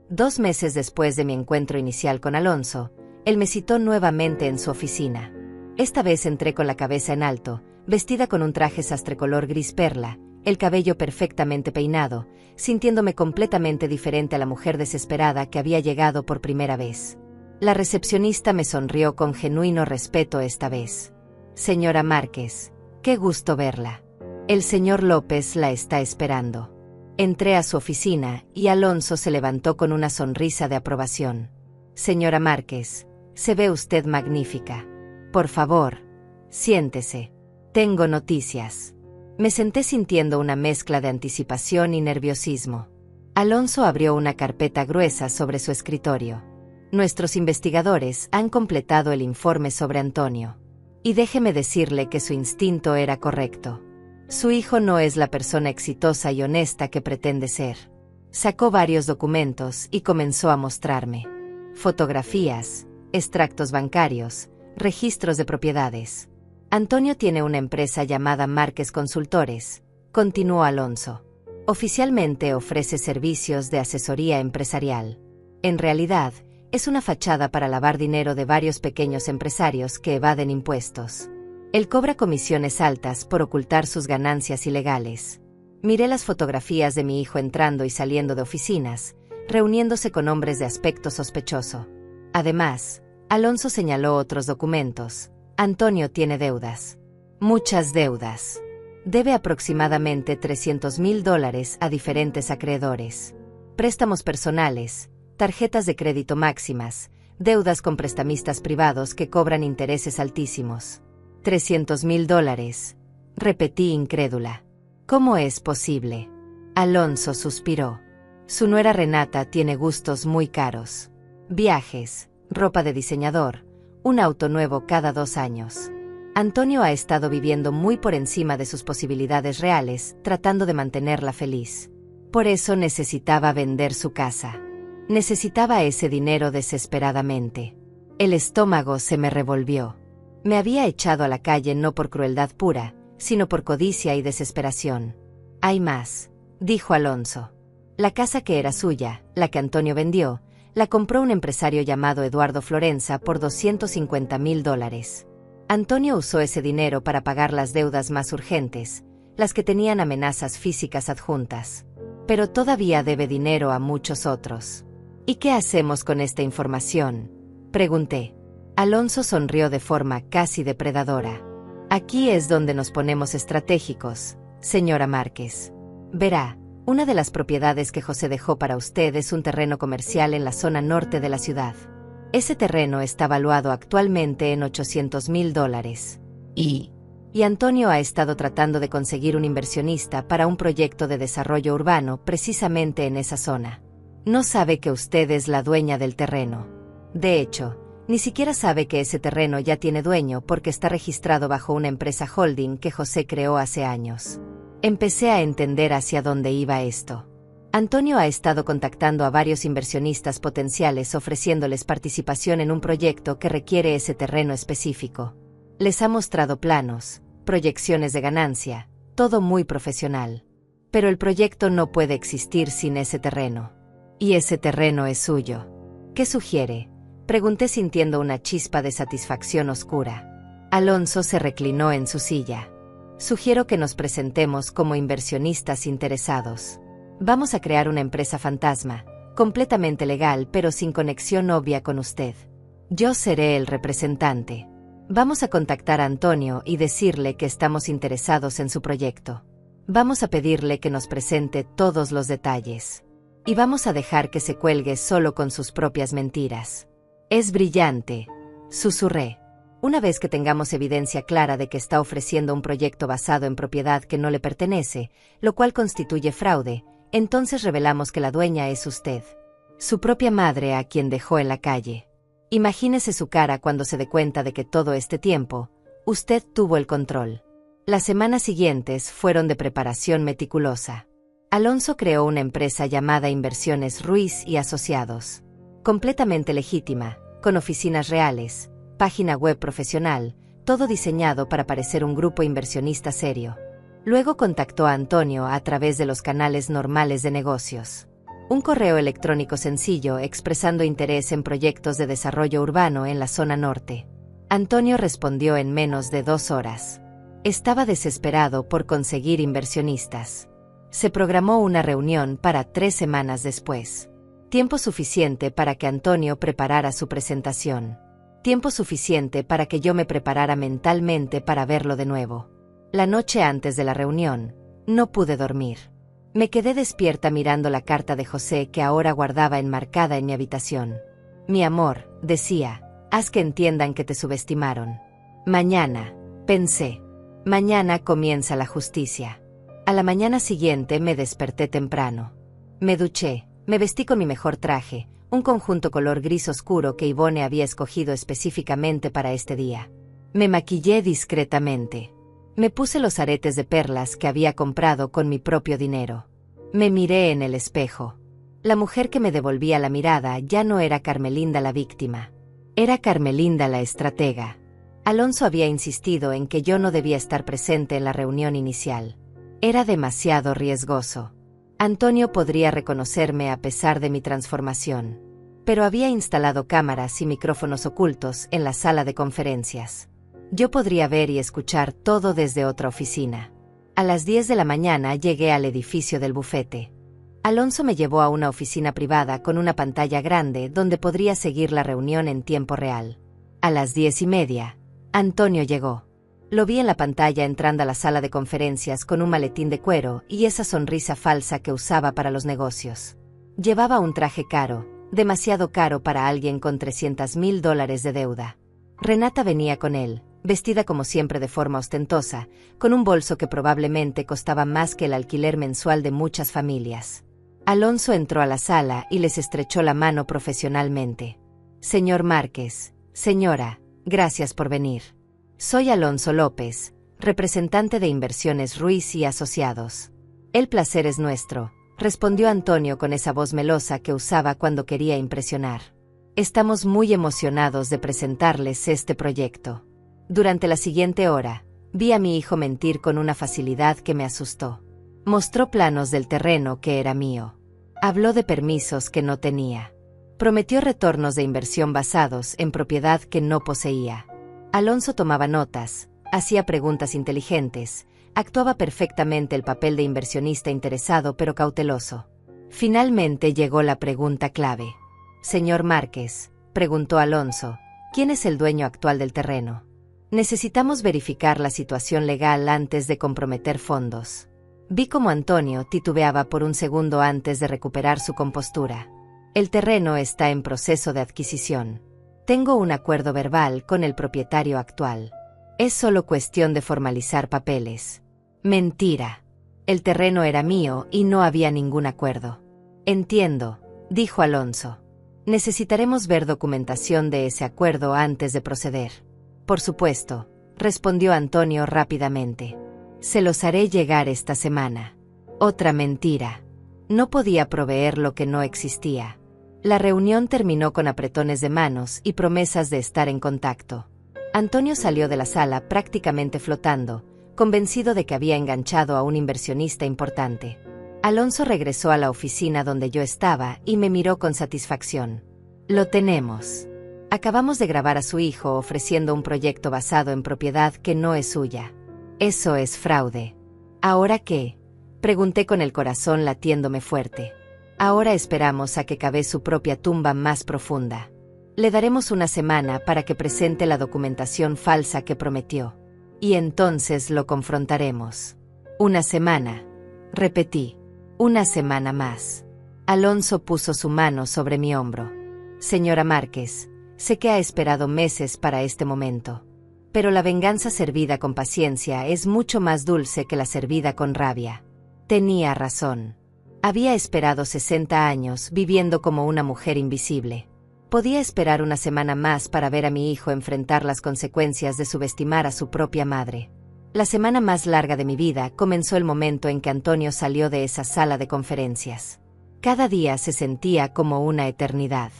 S2: 2 meses después de mi encuentro inicial con Alonso, él me citó nuevamente en su oficina. Esta vez entré con la cabeza en alto, vestida con un traje sastre color gris perla, el cabello perfectamente peinado, sintiéndome completamente diferente a la mujer desesperada que había llegado por primera vez. La recepcionista me sonrió con genuino respeto esta vez. Señora Márquez, qué gusto verla. El señor López la está esperando. Entré a su oficina y Alonso se levantó con una sonrisa de aprobación. Señora Márquez, se ve usted magnífica. Por favor, siéntese. Tengo noticias. Me senté sintiendo una mezcla de anticipación y nerviosismo. Alonso abrió una carpeta gruesa sobre su escritorio. Nuestros investigadores han completado el informe sobre Antonio. Y déjeme decirle que su instinto era correcto. Su hijo no es la persona exitosa y honesta que pretende ser. Sacó varios documentos y comenzó a mostrarme. Fotografías, extractos bancarios, registros de propiedades. Antonio tiene una empresa llamada Márquez Consultores, continuó Alonso. Oficialmente ofrece servicios de asesoría empresarial. En realidad, es una fachada para lavar dinero de varios pequeños empresarios que evaden impuestos. Él cobra comisiones altas por ocultar sus ganancias ilegales. Miré las fotografías de mi hijo entrando y saliendo de oficinas, reuniéndose con hombres de aspecto sospechoso. Además, Alonso señaló otros documentos. Antonio tiene deudas. Muchas deudas. Debe aproximadamente $300,000 a diferentes acreedores. Préstamos personales, tarjetas de crédito máximas, deudas con prestamistas privados que cobran intereses altísimos. $300,000, repetí incrédula. ¿Cómo es posible? Alonso suspiró. Su nuera Renata tiene gustos muy caros. Viajes, ropa de diseñador, un auto nuevo cada 2 años. Antonio ha estado viviendo muy por encima de sus posibilidades reales, tratando de mantenerla feliz. Por eso necesitaba vender su casa. Necesitaba ese dinero desesperadamente. El estómago se me revolvió. Me había echado a la calle no por crueldad pura, sino por codicia y desesperación. Hay más, dijo Alonso. La casa que era suya, la que Antonio vendió, la compró un empresario llamado Eduardo Florenza por $250,000. Antonio usó ese dinero para pagar las deudas más urgentes, las que tenían amenazas físicas adjuntas. Pero todavía debe dinero a muchos otros. ¿Y qué hacemos con esta información?, pregunté. Alonso sonrió de forma casi depredadora. Aquí es donde nos ponemos estratégicos, señora Márquez. Verá, una de las propiedades que José dejó para usted es un terreno comercial en la zona norte de la ciudad. Ese terreno está valuado actualmente en $800,000. Y Antonio ha estado tratando de conseguir un inversionista para un proyecto de desarrollo urbano precisamente en esa zona. No sabe que usted es la dueña del terreno. De hecho, ni siquiera sabe que ese terreno ya tiene dueño porque está registrado bajo una empresa holding que José creó hace años. Empecé a entender hacia dónde iba esto. Antonio ha estado contactando a varios inversionistas potenciales ofreciéndoles participación en un proyecto que requiere ese terreno específico. Les ha mostrado planos, proyecciones de ganancia, todo muy profesional. Pero el proyecto no puede existir sin ese terreno. Y ese terreno es suyo. ¿Qué sugiere?, pregunté sintiendo una chispa de satisfacción oscura. Alonso se reclinó en su silla. Sugiero que nos presentemos como inversionistas interesados. Vamos a crear una empresa fantasma, completamente legal pero sin conexión obvia con usted. Yo seré el representante. Vamos a contactar a Antonio y decirle que estamos interesados en su proyecto. Vamos a pedirle que nos presente todos los detalles. Y vamos a dejar que se cuelgue solo con sus propias mentiras. Es brillante, susurré. Una vez que tengamos evidencia clara de que está ofreciendo un proyecto basado en propiedad que no le pertenece, lo cual constituye fraude, entonces revelamos que la dueña es usted. Su propia madre a quien dejó en la calle. Imagínese su cara cuando se dé cuenta de que todo este tiempo, usted tuvo el control. Las semanas siguientes fueron de preparación meticulosa. Alonso creó una empresa llamada Inversiones Ruiz y Asociados. Completamente legítima, con oficinas reales, página web profesional, todo diseñado para parecer un grupo inversionista serio. Luego contactó a Antonio a través de los canales normales de negocios. Un correo electrónico sencillo expresando interés en proyectos de desarrollo urbano en la zona norte. Antonio respondió en menos de 2 horas. Estaba desesperado por conseguir inversionistas. Se programó una reunión para 3 semanas después. Tiempo suficiente para que Antonio preparara su presentación. Tiempo suficiente para que yo me preparara mentalmente para verlo de nuevo. La noche antes de la reunión, no pude dormir. Me quedé despierta mirando la carta de José que ahora guardaba enmarcada en mi habitación. Mi amor, decía, haz que entiendan que te subestimaron. Mañana, pensé. Mañana comienza la justicia. A la mañana siguiente me desperté temprano. Me duché, me vestí con mi mejor traje, un conjunto color gris oscuro que Ivone había escogido específicamente para este día. Me maquillé discretamente. Me puse los aretes de perlas que había comprado con mi propio dinero. Me miré en el espejo. La mujer que me devolvía la mirada ya no era Carmelinda la víctima. Era Carmelinda la estratega. Alonso había insistido en que yo no debía estar presente en la reunión inicial. Era demasiado riesgoso. Antonio podría reconocerme a pesar de mi transformación. Pero había instalado cámaras y micrófonos ocultos en la sala de conferencias. Yo podría ver y escuchar todo desde otra oficina. A las 10 de la mañana llegué al edificio del bufete. Alonso me llevó a una oficina privada con una pantalla grande donde podría seguir la reunión en tiempo real. A las 10:30, Antonio llegó. Lo vi en la pantalla entrando a la sala de conferencias con un maletín de cuero y esa sonrisa falsa que usaba para los negocios. Llevaba un traje caro, demasiado caro para alguien con $300,000 de deuda. Renata venía con él, vestida como siempre de forma ostentosa, con un bolso que probablemente costaba más que el alquiler mensual de muchas familias. Alonso entró a la sala y les estrechó la mano profesionalmente. Señor Márquez, señora, gracias por venir. Soy Alonso López, representante de Inversiones Ruiz y Asociados. El placer es nuestro, respondió Antonio con esa voz melosa que usaba cuando quería impresionar. Estamos muy emocionados de presentarles este proyecto. Durante la siguiente hora, vi a mi hijo mentir con una facilidad que me asustó. Mostró planos del terreno que era mío. Habló de permisos que no tenía. Prometió retornos de inversión basados en propiedad que no poseía. Alonso tomaba notas, hacía preguntas inteligentes, actuaba perfectamente el papel de inversionista interesado pero cauteloso. Finalmente llegó la pregunta clave. «Señor Márquez», preguntó Alonso, «¿quién es el dueño actual del terreno? Necesitamos verificar la situación legal antes de comprometer fondos». Vi cómo Antonio titubeaba por un segundo antes de recuperar su compostura. «El terreno está en proceso de adquisición. Tengo un acuerdo verbal con el propietario actual. Es solo cuestión de formalizar papeles». «Mentira. El terreno era mío y no había ningún acuerdo». «Entiendo», dijo Alonso. «Necesitaremos ver documentación de ese acuerdo antes de proceder». «Por supuesto», respondió Antonio rápidamente. «Se los haré llegar esta semana». Otra mentira. No podía proveer lo que no existía. La reunión terminó con apretones de manos y promesas de estar en contacto. Antonio salió de la sala prácticamente flotando, convencido de que había enganchado a un inversionista importante. Alonso regresó a la oficina donde yo estaba y me miró con satisfacción. «Lo tenemos. Acabamos de grabar a su hijo ofreciendo un proyecto basado en propiedad que no es suya. Eso es fraude». «¿Ahora qué?», pregunté con el corazón latiéndome fuerte. «Ahora esperamos a que cabe su propia tumba más profunda. Le daremos una semana para que presente la documentación falsa que prometió. Y entonces lo confrontaremos». «Una semana», repetí. «Una semana más». Alonso puso su mano sobre mi hombro. «Señora Márquez, sé que ha esperado meses para este momento. Pero la venganza servida con paciencia es mucho más dulce que la servida con rabia». Tenía razón. Había esperado 60 años viviendo como una mujer invisible. Podía esperar una semana más para ver a mi hijo enfrentar las consecuencias de subestimar a su propia madre. La semana más larga de mi vida comenzó el momento en que Antonio salió de esa sala de conferencias. Cada día se sentía como una eternidad.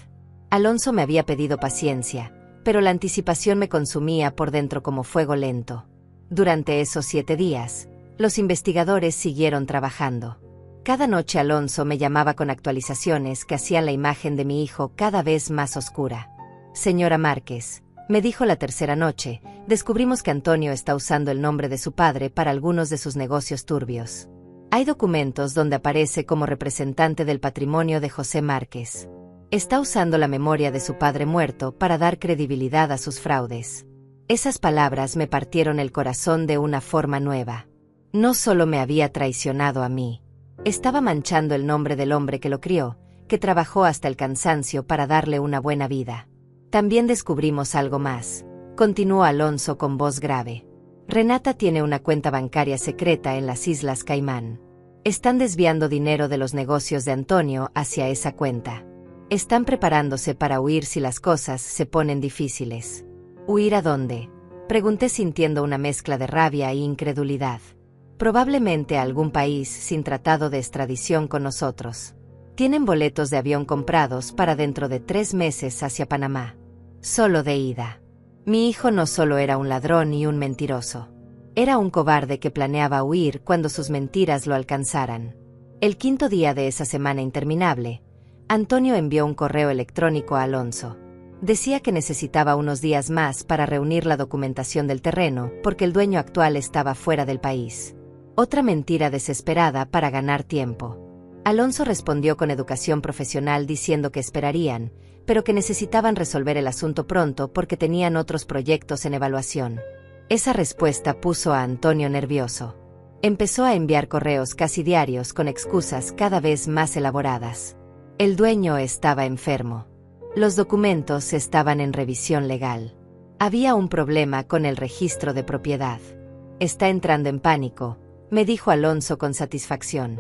S2: Alonso me había pedido paciencia, pero la anticipación me consumía por dentro como fuego lento. Durante esos 7 días, los investigadores siguieron trabajando. Cada noche Alonso me llamaba con actualizaciones que hacían la imagen de mi hijo cada vez más oscura. «Señora Márquez», me dijo la tercera noche, «descubrimos que Antonio está usando el nombre de su padre para algunos de sus negocios turbios. Hay documentos donde aparece como representante del patrimonio de José Márquez. Está usando la memoria de su padre muerto para dar credibilidad a sus fraudes». Esas palabras me partieron el corazón de una forma nueva. No solo me había traicionado a mí. Estaba manchando el nombre del hombre que lo crió, que trabajó hasta el cansancio para darle una buena vida. «También descubrimos algo más», continuó Alonso con voz grave. «Renata tiene una cuenta bancaria secreta en las Islas Caimán. Están desviando dinero de los negocios de Antonio hacia esa cuenta. Están preparándose para huir si las cosas se ponen difíciles». «¿Huir a dónde?», pregunté sintiendo una mezcla de rabia e incredulidad. «Probablemente a algún país sin tratado de extradición con nosotros. Tienen boletos de avión comprados para dentro de 3 meses hacia Panamá. Solo de ida. Mi hijo no solo era un ladrón y un mentiroso. Era un cobarde que planeaba huir cuando sus mentiras lo alcanzaran». El 5.º día de esa semana interminable, Antonio envió un correo electrónico a Alonso. Decía que necesitaba unos días más para reunir la documentación del terreno porque el dueño actual estaba fuera del país. Otra mentira desesperada para ganar tiempo. Alonso respondió con educación profesional diciendo que esperarían, pero que necesitaban resolver el asunto pronto porque tenían otros proyectos en evaluación. Esa respuesta puso a Antonio nervioso. Empezó a enviar correos casi diarios con excusas cada vez más elaboradas. El dueño estaba enfermo. Los documentos estaban en revisión legal. Había un problema con el registro de propiedad. «Está entrando en pánico», me dijo Alonso con satisfacción.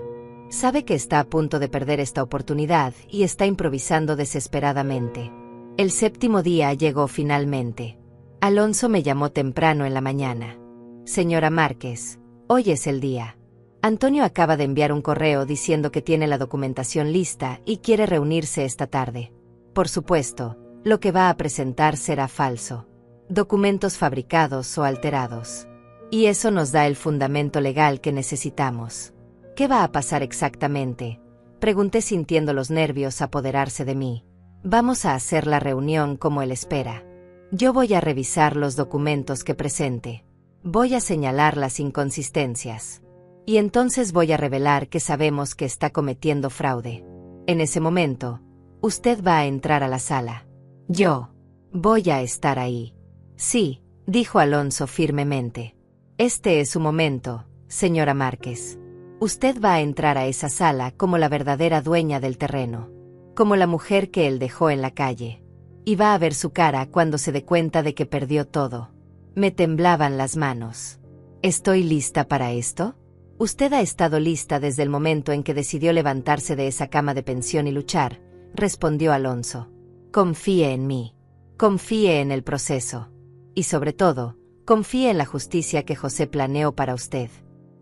S2: «Sabe que está a punto de perder esta oportunidad y está improvisando desesperadamente». El 7.º día llegó finalmente. Alonso me llamó temprano en la mañana. «Señora Márquez, hoy es el día. Antonio acaba de enviar un correo diciendo que tiene la documentación lista y quiere reunirse esta tarde. Por supuesto, lo que va a presentar será falso. Documentos fabricados o alterados. Y eso nos da el fundamento legal que necesitamos». «¿Qué va a pasar exactamente?», Pregunté sintiendo los nervios apoderarse de mí. Vamos a hacer la reunión como él espera. Yo voy a revisar los documentos que presente. Voy a señalar las inconsistencias. Y entonces voy a revelar que sabemos que está cometiendo fraude. En ese momento, usted va a entrar a la sala. Yo voy a estar ahí. Sí, dijo Alonso firmemente. Este es su momento, señora Márquez. Usted va a entrar a esa sala como la verdadera dueña del terreno, como la mujer que él dejó en la calle. Y va a ver su cara cuando se dé cuenta de que perdió todo. Me temblaban las manos. ¿Estoy lista para esto? Usted ha estado lista desde el momento en que decidió levantarse de esa cama de pensión y luchar, respondió Alonso. Confíe en mí. Confíe en el proceso. Y sobre todo, confíe en la justicia que José planeó para usted.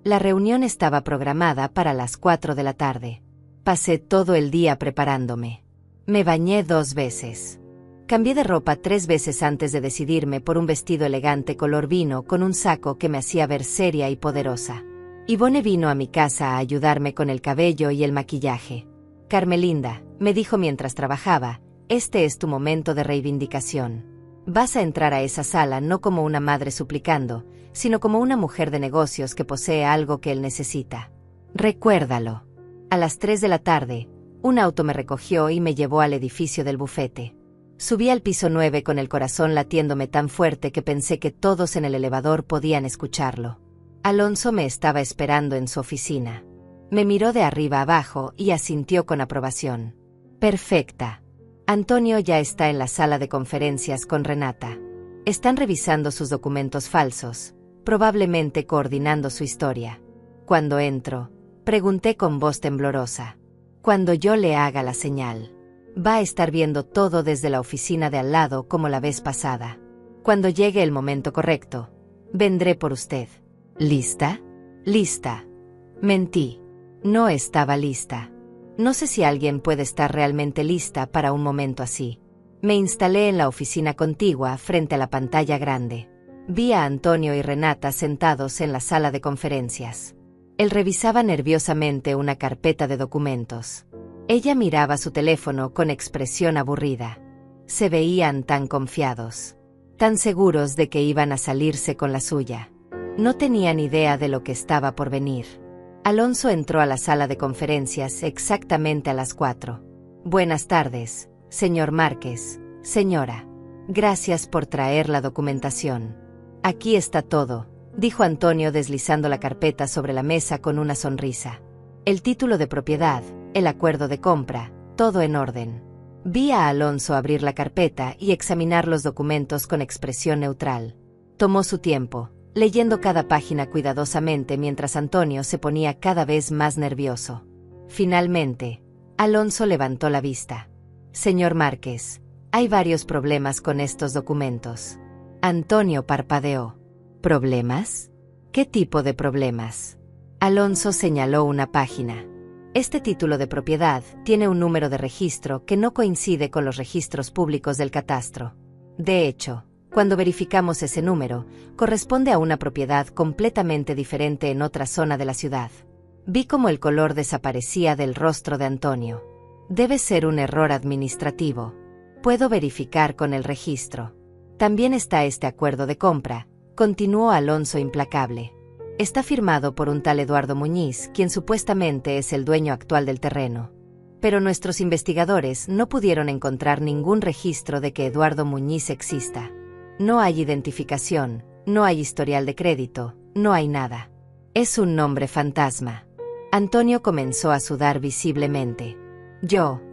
S2: La reunión estaba programada para las 4 de la tarde. Pasé todo el día preparándome. Me bañé 2 veces. Cambié de ropa 3 veces antes de decidirme por un vestido elegante color vino con un saco que me hacía ver seria y poderosa. Ivone vino a mi casa a ayudarme con el cabello y el maquillaje. Carmelinda, me dijo mientras trabajaba, este es tu momento de reivindicación. Vas a entrar a esa sala no como una madre suplicando, sino como una mujer de negocios que posee algo que él necesita. Recuérdalo. A las 3 de la tarde, un auto me recogió y me llevó al edificio del bufete. Subí al piso 9 con el corazón latiéndome tan fuerte que pensé que todos en el elevador podían escucharlo. Alonso me estaba esperando en su oficina. Me miró de arriba abajo y asintió con aprobación. Perfecta. Antonio ya está en la sala de conferencias con Renata. Están revisando sus documentos falsos, probablemente coordinando su historia. Cuando entro, pregunté con voz temblorosa. Cuando yo le haga la señal. Va a estar viendo todo desde la oficina de al lado como la vez pasada. Cuando llegue el momento correcto, vendré por usted. ¿Lista? Lista. Mentí. No estaba lista. No sé si alguien puede estar realmente lista para un momento así. Me instalé en la oficina contigua frente a la pantalla grande. Vi a Antonio y Renata sentados en la sala de conferencias. Él revisaba nerviosamente una carpeta de documentos. Ella miraba su teléfono con expresión aburrida. Se veían tan confiados, tan seguros de que iban a salirse con la suya. No tenían idea de lo que estaba por venir. Alonso entró a la sala de conferencias exactamente a las 4. Buenas tardes, señor Márquez, señora. Gracias por traer la documentación. Aquí está todo, dijo Antonio deslizando la carpeta sobre la mesa con una sonrisa. El título de propiedad, el acuerdo de compra, todo en orden. Vi a Alonso abrir la carpeta y examinar los documentos con expresión neutral. Tomó su tiempo, leyendo cada página cuidadosamente mientras Antonio se ponía cada vez más nervioso. Finalmente, Alonso levantó la vista. Señor Márquez, hay varios problemas con estos documentos. Antonio parpadeó. ¿Problemas? ¿Qué tipo de problemas? Alonso señaló una página. Este título de propiedad tiene un número de registro que no coincide con los registros públicos del catastro. De hecho, cuando verificamos ese número, corresponde a una propiedad completamente diferente en otra zona de la ciudad. Vi cómo el color desaparecía del rostro de Antonio. Debe ser un error administrativo. Puedo verificar con el registro. También está este acuerdo de compra, continuó Alonso implacable. Está firmado por un tal Eduardo Muñiz, quien supuestamente es el dueño actual del terreno. Pero nuestros investigadores no pudieron encontrar ningún registro de que Eduardo Muñiz exista. No hay identificación, no hay historial de crédito, no hay nada. Es un nombre fantasma. Antonio comenzó a sudar visiblemente.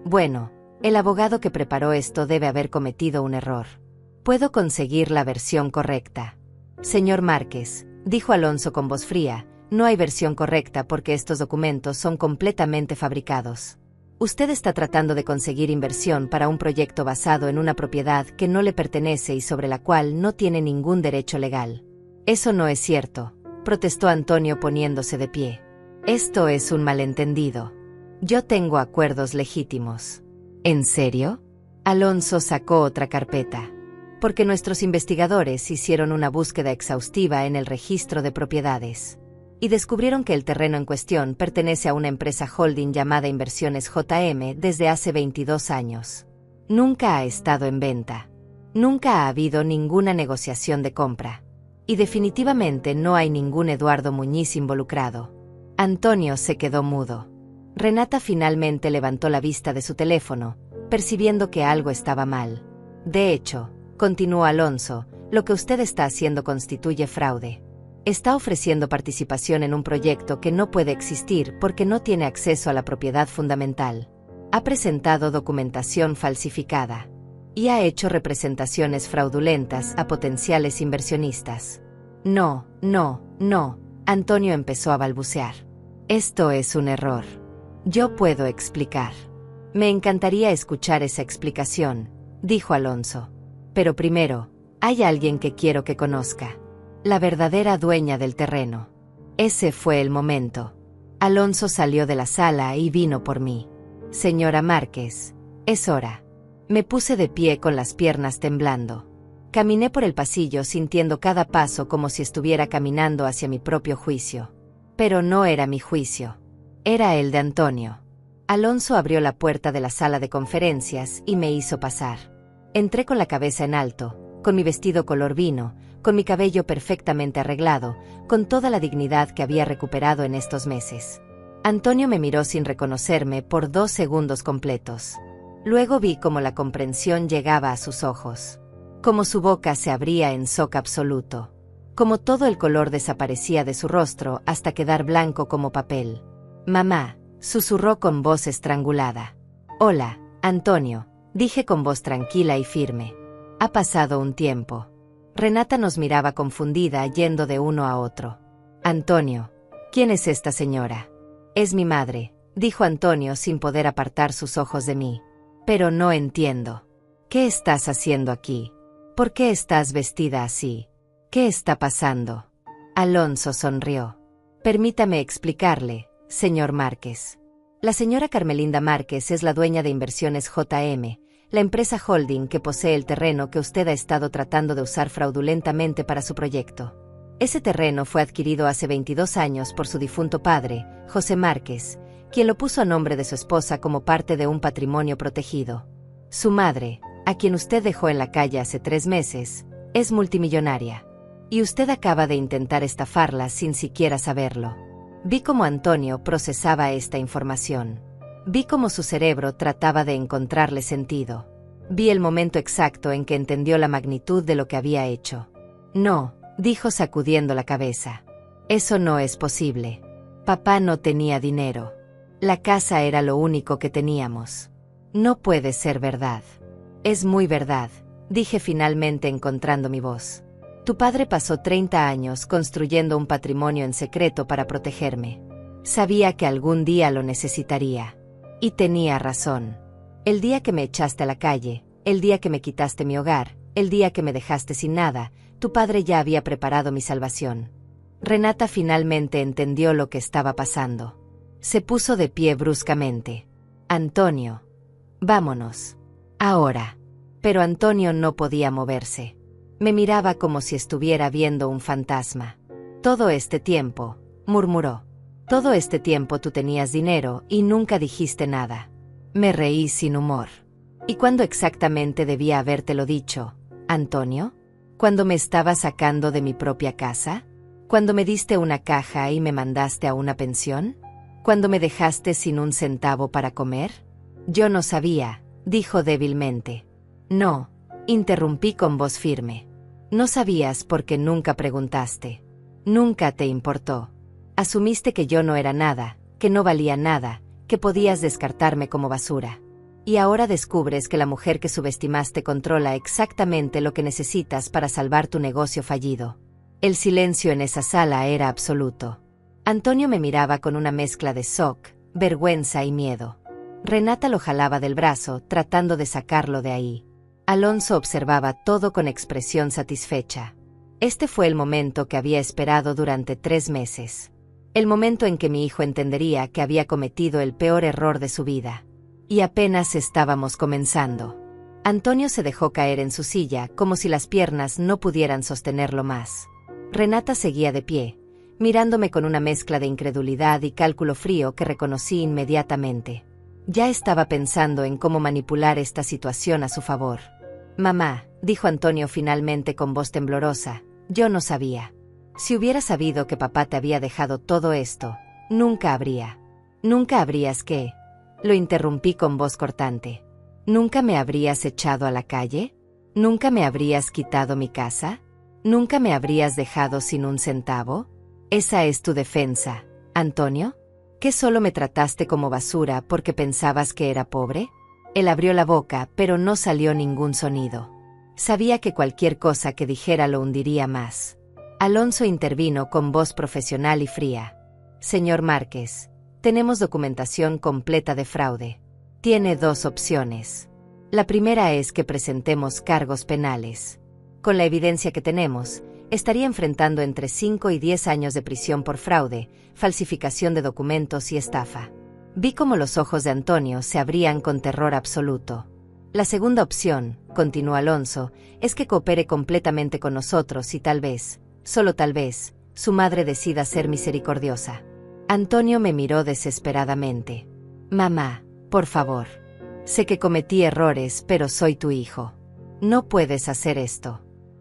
S2: Bueno, el abogado que preparó esto debe haber cometido un error. Puedo conseguir la versión correcta. Señor Márquez, dijo Alonso con voz fría, no hay versión correcta porque estos documentos son completamente fabricados. Usted está tratando de conseguir inversión para un proyecto basado en una propiedad que no le pertenece y sobre la cual no tiene ningún derecho legal. Eso no es cierto, protestó Antonio poniéndose de pie. Esto es un malentendido. Yo tengo acuerdos legítimos. ¿En serio? Alonso sacó otra carpeta. Porque nuestros investigadores hicieron una búsqueda exhaustiva en el registro de propiedades. y descubrieron que el terreno en cuestión pertenece a una empresa holding llamada Inversiones JM desde hace 22 años. Nunca ha estado en venta. Nunca ha habido ninguna negociación de compra. Y definitivamente no hay ningún Eduardo Muñiz involucrado. Antonio se quedó mudo. Renata finalmente levantó la vista de su teléfono, percibiendo que algo estaba mal. De hecho, continuó Alonso, lo que usted está haciendo constituye fraude. Está ofreciendo participación en un proyecto que no puede existir porque no tiene acceso a la propiedad fundamental. Ha presentado documentación falsificada. Y ha hecho representaciones fraudulentas a potenciales inversionistas. No, Antonio empezó a balbucear. Esto es un error. Yo puedo explicar. Me encantaría escuchar esa explicación, dijo Alonso. Pero primero, hay alguien que quiero que conozca. La verdadera dueña del terreno. Ese fue el momento. Alonso salió de la sala y vino por mí. Señora Márquez, es hora. Me puse de pie con las piernas temblando. Caminé por el pasillo sintiendo cada paso como si estuviera caminando hacia mi propio juicio. Pero no era mi juicio. Era el de Antonio. Alonso abrió la puerta de la sala de conferencias y me hizo pasar. Entré con la cabeza en alto, con mi vestido color vino, con mi cabello perfectamente arreglado, con toda la dignidad que había recuperado en estos meses. Antonio me miró sin reconocerme por 2 segundos completos. Luego vi cómo la comprensión llegaba a sus ojos. Cómo su boca se abría en shock absoluto. Cómo todo el color desaparecía de su rostro hasta quedar blanco como papel. Mamá, susurró con voz estrangulada. Hola, Antonio, dije con voz tranquila y firme. Ha pasado un tiempo. Renata nos miraba confundida yendo de uno a otro. Antonio, ¿quién es esta señora? Es mi madre, dijo Antonio sin poder apartar sus ojos de mí. Pero no entiendo. ¿Qué estás haciendo aquí? ¿Por qué estás vestida así? ¿Qué está pasando? Alonso sonrió. Permítame explicarle, señor Márquez. La señora Carmelinda Márquez es la dueña de Inversiones JM, la empresa holding que posee el terreno que usted ha estado tratando de usar fraudulentamente para su proyecto. Ese terreno fue adquirido hace 22 años por su difunto padre, José Márquez, quien lo puso a nombre de su esposa como parte de un patrimonio protegido. Su madre, a quien usted dejó en la calle hace 3 meses, es multimillonaria. Y usted acaba de intentar estafarla sin siquiera saberlo. Vi cómo Antonio procesaba esta información. Vi cómo su cerebro trataba de encontrarle sentido. Vi el momento exacto en que entendió la magnitud de lo que había hecho. No, dijo sacudiendo la cabeza. Eso no es posible. Papá no tenía dinero. La casa era lo único que teníamos. No puede ser verdad. Es muy verdad, dije finalmente encontrando mi voz. Tu padre pasó 30 años construyendo un patrimonio en secreto para protegerme. Sabía que algún día lo necesitaría. Y tenía razón. El día que me echaste a la calle, el día que me quitaste mi hogar, el día que me dejaste sin nada, tu padre ya había preparado mi salvación. Renata finalmente entendió lo que estaba pasando. Se puso de pie bruscamente. Antonio. Vámonos. Ahora. Pero Antonio no podía moverse. Me miraba como si estuviera viendo un fantasma. Todo este tiempo, murmuró. Todo este tiempo tú tenías dinero y nunca dijiste nada. Me reí sin humor. ¿Y cuándo exactamente debía habértelo dicho, Antonio? ¿Cuándo me estaba sacando de mi propia casa? ¿Cuándo me diste una caja y me mandaste a una pensión? ¿Cuándo me dejaste sin un centavo para comer? Yo no sabía, dijo débilmente. No, interrumpí con voz firme. No sabías porque nunca preguntaste. Nunca te importó. Asumiste que yo no era nada, que no valía nada, que podías descartarme como basura. Y ahora descubres que la mujer que subestimaste controla exactamente lo que necesitas para salvar tu negocio fallido. El silencio en esa sala era absoluto. Antonio me miraba con una mezcla de shock, vergüenza y miedo. Renata lo jalaba del brazo, tratando de sacarlo de ahí. Alonso observaba todo con expresión satisfecha. Este fue el momento que había esperado durante 3 meses. El momento en que mi hijo entendería que había cometido el peor error de su vida. Y apenas estábamos comenzando. Antonio se dejó caer en su silla como si las piernas no pudieran sostenerlo más. Renata seguía de pie, mirándome con una mezcla de incredulidad y cálculo frío que reconocí inmediatamente. Ya estaba pensando en cómo manipular esta situación a su favor. «Mamá», dijo Antonio finalmente con voz temblorosa, «yo no sabía. Si hubiera sabido que papá te había dejado todo esto, nunca habría». «¿Nunca habrías qué?», lo interrumpí con voz cortante. «¿Nunca me habrías echado a la calle? ¿Nunca me habrías quitado mi casa? ¿Nunca me habrías dejado sin un centavo? ¿Esa es tu defensa, Antonio? ¿Que solo me trataste como basura porque pensabas que era pobre?» Él abrió la boca, pero no salió ningún sonido. Sabía que cualquier cosa que dijera lo hundiría más. Alonso intervino con voz profesional y fría. «Señor Márquez, tenemos documentación completa de fraude. Tiene dos opciones. La primera es que presentemos cargos penales. Con la evidencia que tenemos, estaría enfrentando entre 5 y 10 años de prisión por fraude, falsificación de documentos y estafa». Vi cómo los ojos de Antonio se abrían con terror absoluto. «La segunda opción», continuó Alonso, «es que coopere completamente con nosotros y tal vez, solo tal vez, su madre decida ser misericordiosa». Antonio me miró desesperadamente. «Mamá, por favor. Sé que cometí errores, pero soy tu hijo. No puedes hacer esto».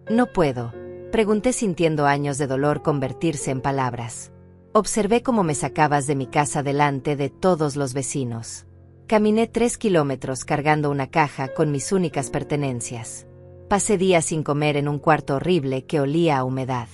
S2: «No puedo», pregunté sintiendo años de dolor convertirse en palabras. «Observé cómo me sacabas de mi casa delante de todos los vecinos. Caminé 3 kilómetros cargando una caja con mis únicas pertenencias. Pasé días sin comer en un cuarto horrible que olía a humedad.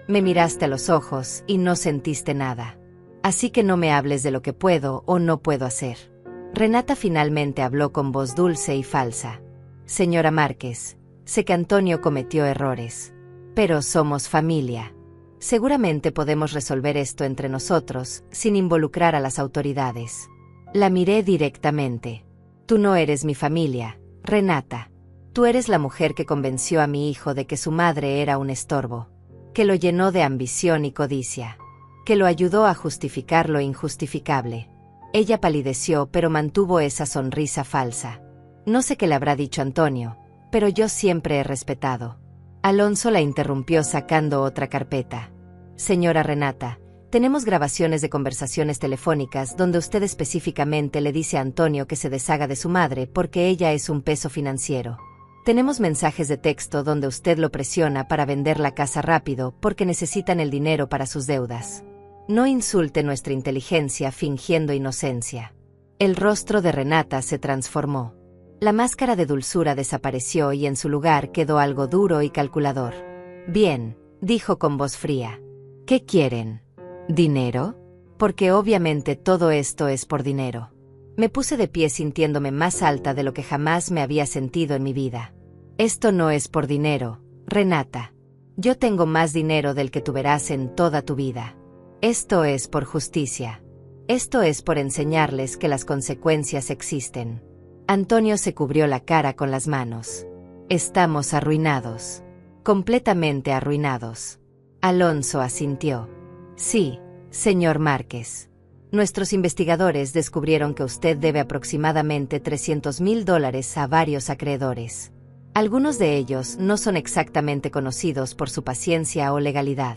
S2: Me miraste a los ojos y no sentiste nada. Así que no me hables de lo que puedo o no puedo hacer». Renata finalmente habló con voz dulce y falsa. «Señora Márquez, sé que Antonio cometió errores. Pero somos familia. Seguramente podemos resolver esto entre nosotros, sin involucrar a las autoridades». La miré directamente. «Tú no eres mi familia, Renata. Tú eres la mujer que convenció a mi hijo de que su madre era un estorbo, que lo llenó de ambición y codicia, que lo ayudó a justificar lo injustificable». Ella palideció, pero mantuvo esa sonrisa falsa. No sé qué le habrá dicho Antonio, pero yo siempre he respetado. Alonso la interrumpió sacando otra carpeta. «Señora Renata, tenemos grabaciones de conversaciones telefónicas donde usted específicamente le dice a Antonio que se deshaga de su madre porque ella es un peso financiero. Tenemos mensajes de texto donde usted lo presiona para vender la casa rápido porque necesitan el dinero para sus deudas. No insulte nuestra inteligencia fingiendo inocencia». El rostro de Renata se transformó. La máscara de dulzura desapareció y en su lugar quedó algo duro y calculador. «Bien», dijo con voz fría. «¿Qué quieren? ¿Dinero? Porque obviamente todo esto es por dinero». Me puse de pie sintiéndome más alta de lo que jamás me había sentido en mi vida. «Esto no es por dinero, Renata. Yo tengo más dinero del que tú verás en toda tu vida. Esto es por justicia. Esto es por enseñarles que las consecuencias existen». Antonio se cubrió la cara con las manos. «Estamos arruinados. Completamente arruinados». Alonso asintió. «Sí, señor Márquez. Nuestros investigadores descubrieron que usted debe aproximadamente $300,000 a varios acreedores. Algunos de ellos no son exactamente conocidos por su paciencia o legalidad.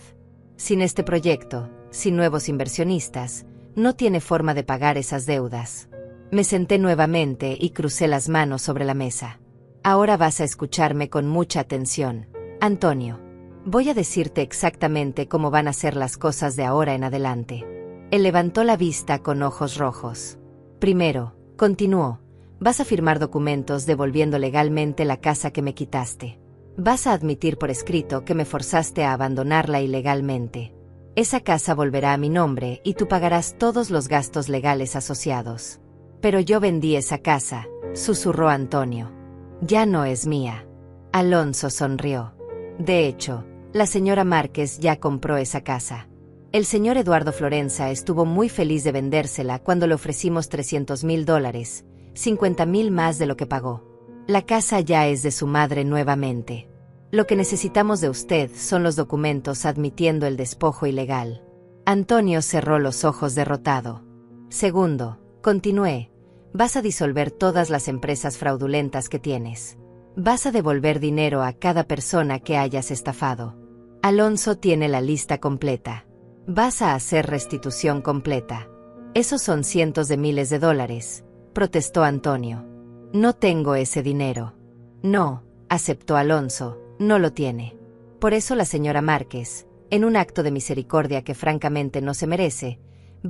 S2: Sin este proyecto, sin nuevos inversionistas, no tiene forma de pagar esas deudas». Me senté nuevamente y crucé las manos sobre la mesa. «Ahora vas a escucharme con mucha atención, Antonio. Voy a decirte exactamente cómo van a ser las cosas de ahora en adelante». Él levantó la vista con ojos rojos. «Primero», continuó, «vas a firmar documentos devolviendo legalmente la casa que me quitaste. Vas a admitir por escrito que me forzaste a abandonarla ilegalmente. Esa casa volverá a mi nombre y tú pagarás todos los gastos legales asociados». «Pero yo vendí esa casa», susurró Antonio. «Ya no es mía». Alonso sonrió. «De hecho, la señora Márquez ya compró esa casa. El señor Eduardo Florenza estuvo muy feliz de vendérsela cuando le ofrecimos $300,000, 50,000 más de lo que pagó. La casa ya es de su madre nuevamente. Lo que necesitamos de usted son los documentos admitiendo el despojo ilegal». Antonio cerró los ojos derrotado. «Segundo», continué, «vas a disolver todas las empresas fraudulentas que tienes. Vas a devolver dinero a cada persona que hayas estafado. Alonso tiene la lista completa. Vas a hacer restitución completa. Esos son cientos de miles de dólares, protestó Antonio. No tengo ese dinero. No, aceptó Alonso, no lo tiene. Por eso la señora Márquez, en un acto de misericordia que francamente no se merece,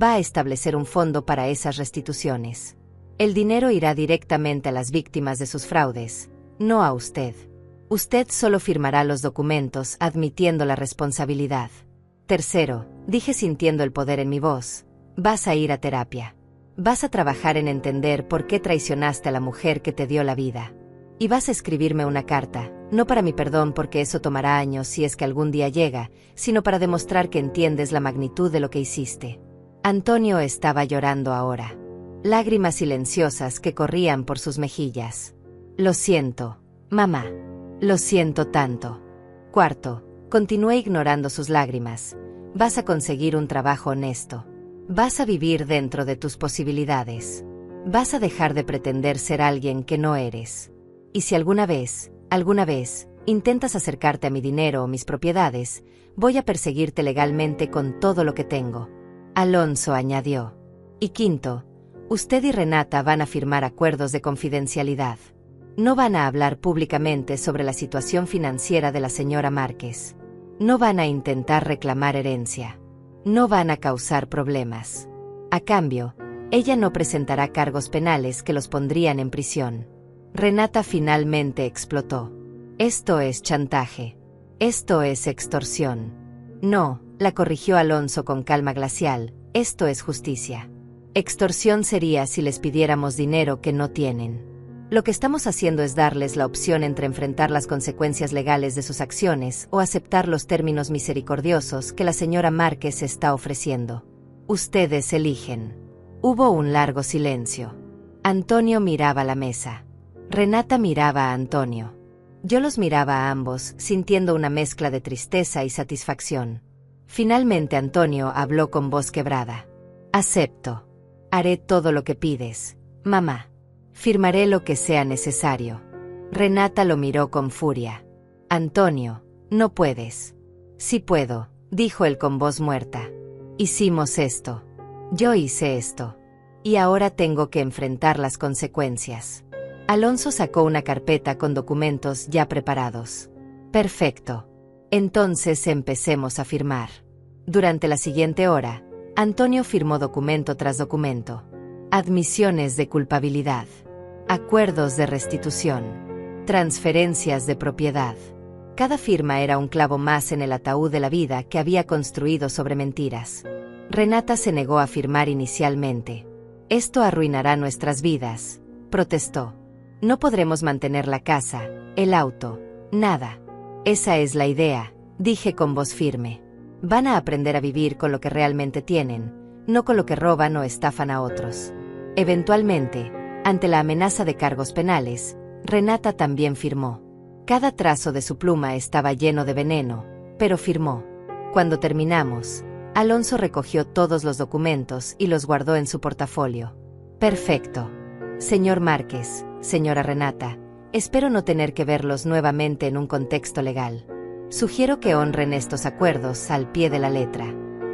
S2: va a establecer un fondo para esas restituciones. El dinero irá directamente a las víctimas de sus fraudes, no a usted. Usted solo firmará los documentos admitiendo la responsabilidad. Tercero, dije sintiendo el poder en mi voz, vas a ir a terapia. Vas a trabajar en entender por qué traicionaste a la mujer que te dio la vida. Y vas a escribirme una carta, no para mi perdón porque eso tomará años si es que algún día llega, sino para demostrar que entiendes la magnitud de lo que hiciste. Antonio estaba llorando ahora. Lágrimas silenciosas que corrían por sus mejillas. Lo siento, mamá. Lo siento tanto. Cuarto, continué ignorando sus lágrimas. Vas a conseguir un trabajo honesto. Vas a vivir dentro de tus posibilidades. Vas a dejar de pretender ser alguien que no eres. Y si alguna vez, intentas acercarte a mi dinero o mis propiedades, voy a perseguirte legalmente con todo lo que tengo. Alonso añadió. Y quinto, usted y Renata van a firmar acuerdos de confidencialidad. No van a hablar públicamente sobre la situación financiera de la señora Márquez. No van a intentar reclamar herencia. No van a causar problemas. A cambio, ella no presentará cargos penales que los pondrían en prisión. Renata finalmente explotó. Esto es chantaje. Esto es extorsión. No, la corrigió Alonso con calma glacial, esto es justicia. Extorsión sería si les pidiéramos dinero que no tienen. Lo que estamos haciendo es darles la opción entre enfrentar las consecuencias legales de sus acciones o aceptar los términos misericordiosos que la señora Márquez está ofreciendo. Ustedes eligen. Hubo un largo silencio. Antonio miraba la mesa. Renata miraba a Antonio. Yo los miraba a ambos, sintiendo una mezcla de tristeza y satisfacción. Finalmente Antonio habló con voz quebrada. Acepto. Haré todo lo que pides, mamá. Firmaré lo que sea necesario. Renata lo miró con furia. Antonio, no puedes. Sí puedo, dijo él con voz muerta. Hicimos esto. Yo hice esto. Y ahora tengo que enfrentar las consecuencias. Alonso sacó una carpeta con documentos ya preparados. Perfecto. Entonces empecemos a firmar. Durante la siguiente hora, Antonio firmó documento tras documento. Admisiones de culpabilidad. Acuerdos de restitución. Transferencias de propiedad. Cada firma era un clavo más en el ataúd de la vida que había construido sobre mentiras. Renata se negó a firmar inicialmente. Esto arruinará nuestras vidas, protestó. No podremos mantener la casa, el auto, nada. Esa es la idea, dije con voz firme. Van a aprender a vivir con lo que realmente tienen, no con lo que roban o estafan a otros. Eventualmente, ante la amenaza de cargos penales, Renata también firmó. Cada trazo de su pluma estaba lleno de veneno, pero firmó. Cuando terminamos, Alonso recogió todos los documentos y los guardó en su portafolio. Perfecto. Señor Márquez, señora Renata, espero no tener que verlos nuevamente en un contexto legal. Sugiero que honren estos acuerdos al pie de la letra.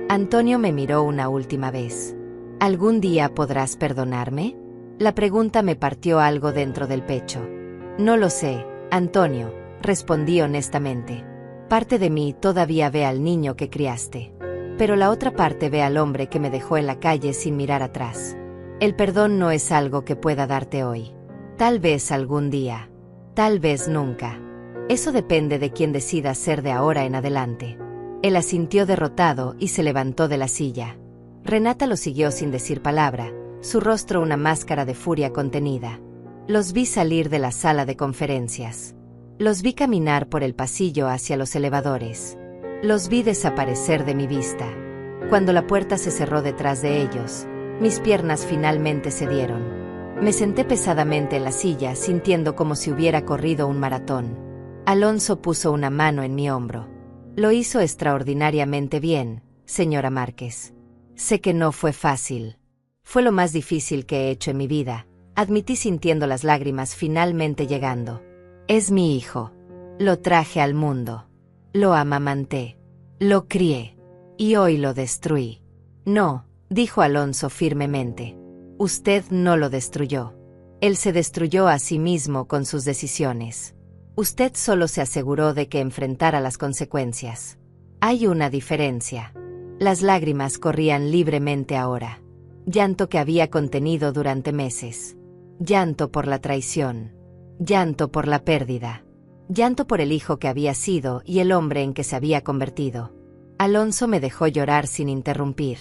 S2: Antonio me miró una última vez. ¿Algún día podrás perdonarme? La pregunta me partió algo dentro del pecho. No lo sé, Antonio, respondí honestamente. Parte de mí todavía ve al niño que criaste. Pero la otra parte ve al hombre que me dejó en la calle sin mirar atrás. El perdón no es algo que pueda darte hoy. Tal vez algún día. Tal vez nunca. Eso depende de quién decida ser de ahora en adelante. Él asintió derrotado y se levantó de la silla. Renata lo siguió sin decir palabra, su rostro una máscara de furia contenida. Los vi salir de la sala de conferencias. Los vi caminar por el pasillo hacia los elevadores. Los vi desaparecer de mi vista. Cuando la puerta se cerró detrás de ellos, mis piernas finalmente cedieron. Me senté pesadamente en la silla sintiendo como si hubiera corrido un maratón. Alonso puso una mano en mi hombro. Lo hizo extraordinariamente bien, señora Márquez. Sé que no fue fácil. Fue lo más difícil que he hecho en mi vida, admití sintiendo las lágrimas finalmente llegando. Es mi hijo. Lo traje al mundo. Lo amamanté. Lo crié. Y hoy lo destruí. No, dijo Alonso firmemente. Usted no lo destruyó. Él se destruyó a sí mismo con sus decisiones. Usted solo se aseguró de que enfrentara las consecuencias. Hay una diferencia. Las lágrimas corrían libremente ahora. Llanto que había contenido durante meses. Llanto por la traición. Llanto por la pérdida. Llanto por el hijo que había sido y el hombre en que se había convertido. Alonso me dejó llorar sin interrumpir.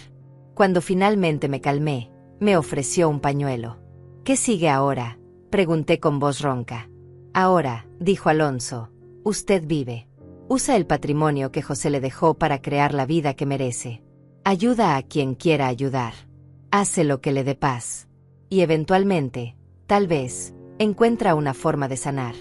S2: Cuando finalmente me calmé, me ofreció un pañuelo. ¿Qué sigue ahora?, pregunté con voz ronca. Ahora, dijo Alonso, usted vive. Usa el patrimonio que José le dejó para crear la vida que merece. Ayuda a quien quiera ayudar. Hace lo que le dé paz. Y eventualmente, tal vez, encuentra una forma de sanar.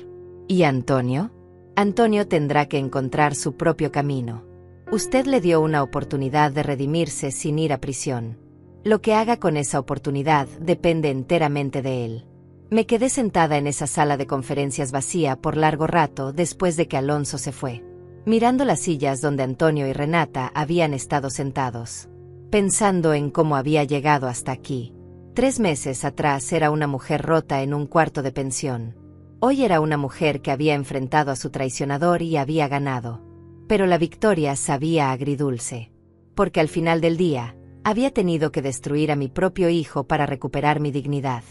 S2: ¿Y Antonio? Antonio tendrá que encontrar su propio camino. Usted le dio una oportunidad de redimirse sin ir a prisión. Lo que haga con esa oportunidad depende enteramente de él. Me quedé sentada en esa sala de conferencias vacía por largo rato después de que Alonso se fue, mirando las sillas donde Antonio y Renata habían estado sentados, pensando en cómo había llegado hasta aquí. 3 meses atrás era una mujer rota en un cuarto de pensión. Hoy era una mujer que había enfrentado a su traicionador y había ganado. Pero la victoria sabía agridulce, porque al final del día, había tenido que destruir a mi propio hijo para recuperar mi dignidad.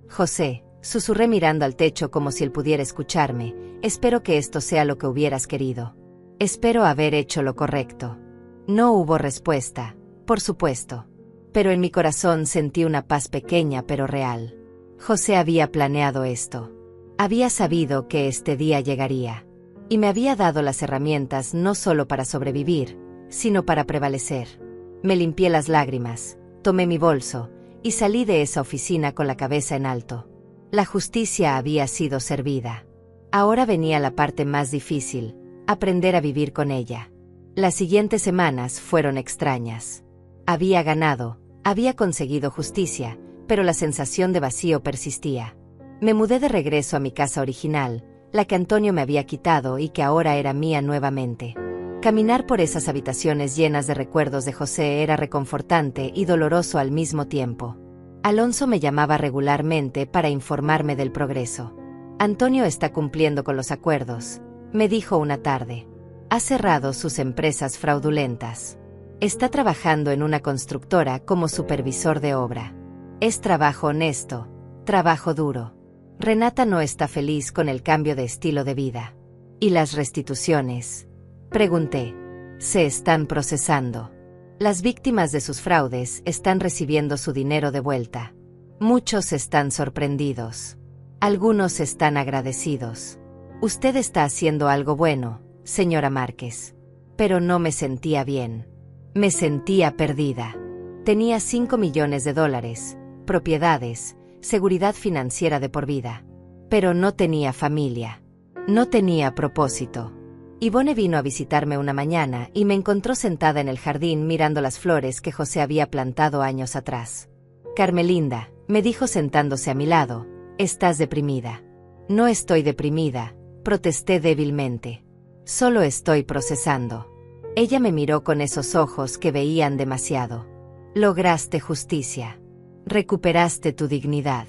S2: José, susurré mirando al techo como si él pudiera escucharme, espero que esto sea lo que hubieras querido. Espero haber hecho lo correcto. No hubo respuesta, por supuesto. Pero en mi corazón sentí una paz pequeña pero real. José había planeado esto. Había sabido que este día llegaría. Y me había dado las herramientas no solo para sobrevivir, sino para prevalecer. Me limpié las lágrimas, tomé mi bolso, y salí de esa oficina con la cabeza en alto. La justicia había sido servida. Ahora venía la parte más difícil, aprender a vivir con ella. Las siguientes semanas fueron extrañas. Había ganado, había conseguido justicia, pero la sensación de vacío persistía. Me mudé de regreso a mi casa original, la que Antonio me había quitado y que ahora era mía nuevamente. Caminar por esas habitaciones llenas de recuerdos de José era reconfortante y doloroso al mismo tiempo. Alonso me llamaba regularmente para informarme del progreso. Antonio está cumpliendo con los acuerdos, me dijo una tarde. Ha cerrado sus empresas fraudulentas. Está trabajando en una constructora como supervisor de obra. Es trabajo honesto, trabajo duro. Renata no está feliz con el cambio de estilo de vida. ¿Y las restituciones?, pregunté. Se están procesando. Las víctimas de sus fraudes están recibiendo su dinero de vuelta. Muchos están sorprendidos. Algunos están agradecidos. Usted está haciendo algo bueno, señora Márquez. Pero no me sentía bien. Me sentía perdida. Tenía $5 millones, propiedades, seguridad financiera de por vida. Pero no tenía familia. No tenía propósito. Ivone vino a visitarme una mañana y me encontró sentada en el jardín mirando las flores que José había plantado años atrás. Carmelinda, me dijo sentándose a mi lado, estás deprimida. No estoy deprimida, protesté débilmente. Solo estoy procesando. Ella me miró con esos ojos que veían demasiado. Lograste justicia. Recuperaste tu dignidad.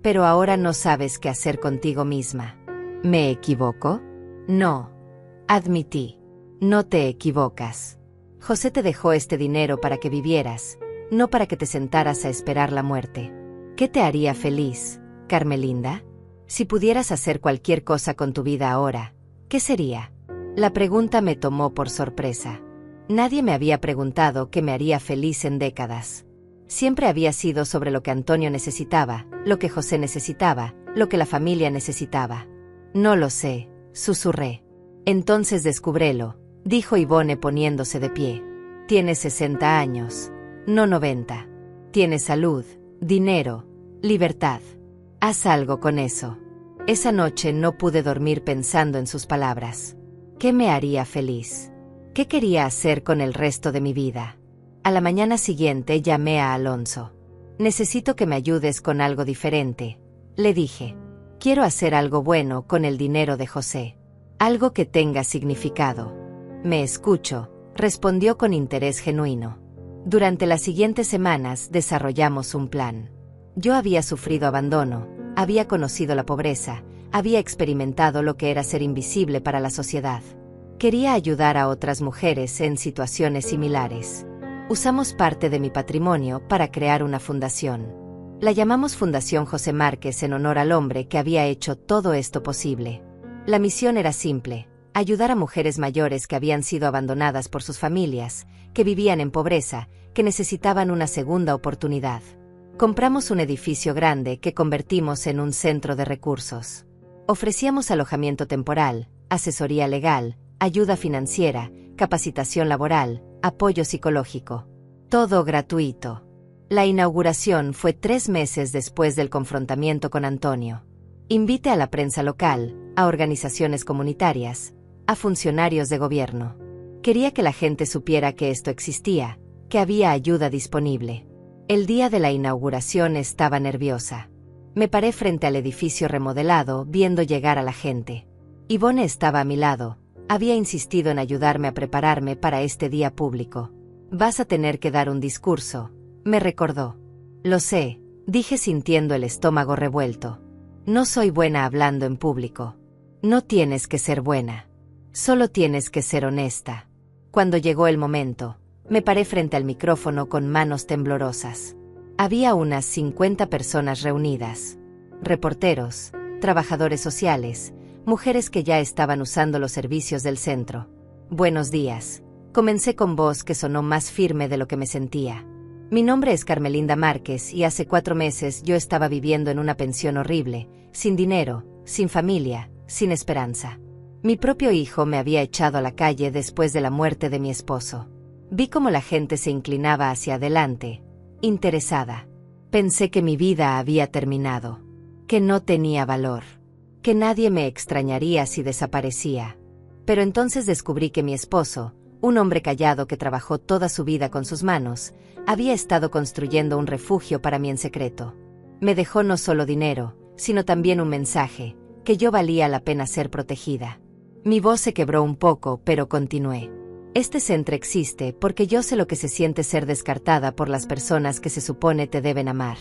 S2: Pero ahora no sabes qué hacer contigo misma. ¿Me equivoco? No. Admití. No te equivocas. José te dejó este dinero para que vivieras, no para que te sentaras a esperar la muerte. ¿Qué te haría feliz, Carmelinda? Si pudieras hacer cualquier cosa con tu vida ahora, ¿qué sería? La pregunta me tomó por sorpresa. Nadie me había preguntado qué me haría feliz en décadas. Siempre había sido sobre lo que Antonio necesitaba, lo que José necesitaba, lo que la familia necesitaba. No lo sé, susurré. Entonces descúbrelo, dijo Ivone poniéndose de pie. Tienes 60 años, no 90. Tienes salud, dinero, libertad. Haz algo con eso. Esa noche no pude dormir pensando en sus palabras. ¿Qué me haría feliz? ¿Qué quería hacer con el resto de mi vida? A la mañana siguiente llamé a Alonso. Necesito que me ayudes con algo diferente, le dije. Quiero hacer algo bueno con el dinero de José. Algo que tenga significado. Me escucho, respondió con interés genuino. Durante las siguientes semanas desarrollamos un plan. Yo había sufrido abandono, había conocido la pobreza, había experimentado lo que era ser invisible para la sociedad. Quería ayudar a otras mujeres en situaciones similares. Usamos parte de mi patrimonio para crear una fundación. La llamamos Fundación José Márquez en honor al hombre que había hecho todo esto posible. La misión era simple: ayudar a mujeres mayores que habían sido abandonadas por sus familias, que vivían en pobreza, que necesitaban una segunda oportunidad. Compramos un edificio grande que convertimos en un centro de recursos. Ofrecíamos alojamiento temporal, asesoría legal, ayuda financiera, capacitación laboral, apoyo psicológico. Todo gratuito. La inauguración fue 3 meses después del confrontamiento con Antonio. Invité a la prensa local, a organizaciones comunitarias, a funcionarios de gobierno. Quería que la gente supiera que esto existía, que había ayuda disponible. El día de la inauguración estaba nerviosa. Me paré frente al edificio remodelado, viendo llegar a la gente. Yvonne estaba a mi lado. Había insistido en ayudarme a prepararme para este día público. «Vas a tener que dar un discurso», me recordó. «Lo sé», dije sintiendo el estómago revuelto. «No soy buena hablando en público». «No tienes que ser buena. Solo tienes que ser honesta». Cuando llegó el momento, me paré frente al micrófono con manos temblorosas. Había unas 50 personas reunidas. Reporteros, trabajadores sociales, mujeres que ya estaban usando los servicios del centro. «Buenos días». Comencé con voz que sonó más firme de lo que me sentía. «Mi nombre es Carmelinda Márquez y hace 4 meses yo estaba viviendo en una pensión horrible, sin dinero, sin familia, sin esperanza. Mi propio hijo me había echado a la calle después de la muerte de mi esposo. Vi cómo la gente se inclinaba hacia adelante, interesada. Pensé que mi vida había terminado, que no tenía valor, que nadie me extrañaría si desaparecía. Pero entonces descubrí que mi esposo, un hombre callado que trabajó toda su vida con sus manos, había estado construyendo un refugio para mí en secreto. Me dejó no solo dinero, sino también un mensaje, que yo valía la pena ser protegida». Mi voz se quebró un poco, pero continué. «Este centro existe porque yo sé lo que se siente ser descartada por las personas que se supone te deben amar.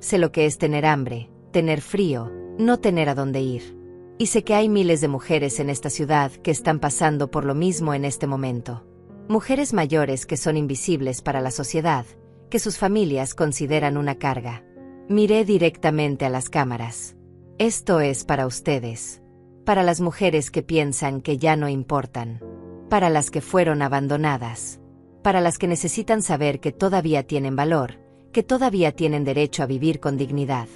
S2: Sé lo que es tener hambre, tener frío, no tener a dónde ir. Y sé que hay miles de mujeres en esta ciudad que están pasando por lo mismo en este momento. Mujeres mayores que son invisibles para la sociedad, que sus familias consideran una carga». Miré directamente a las cámaras. «Esto es para ustedes. Para las mujeres que piensan que ya no importan. Para las que fueron abandonadas. Para las que necesitan saber que todavía tienen valor, que todavía tienen derecho a vivir con dignidad.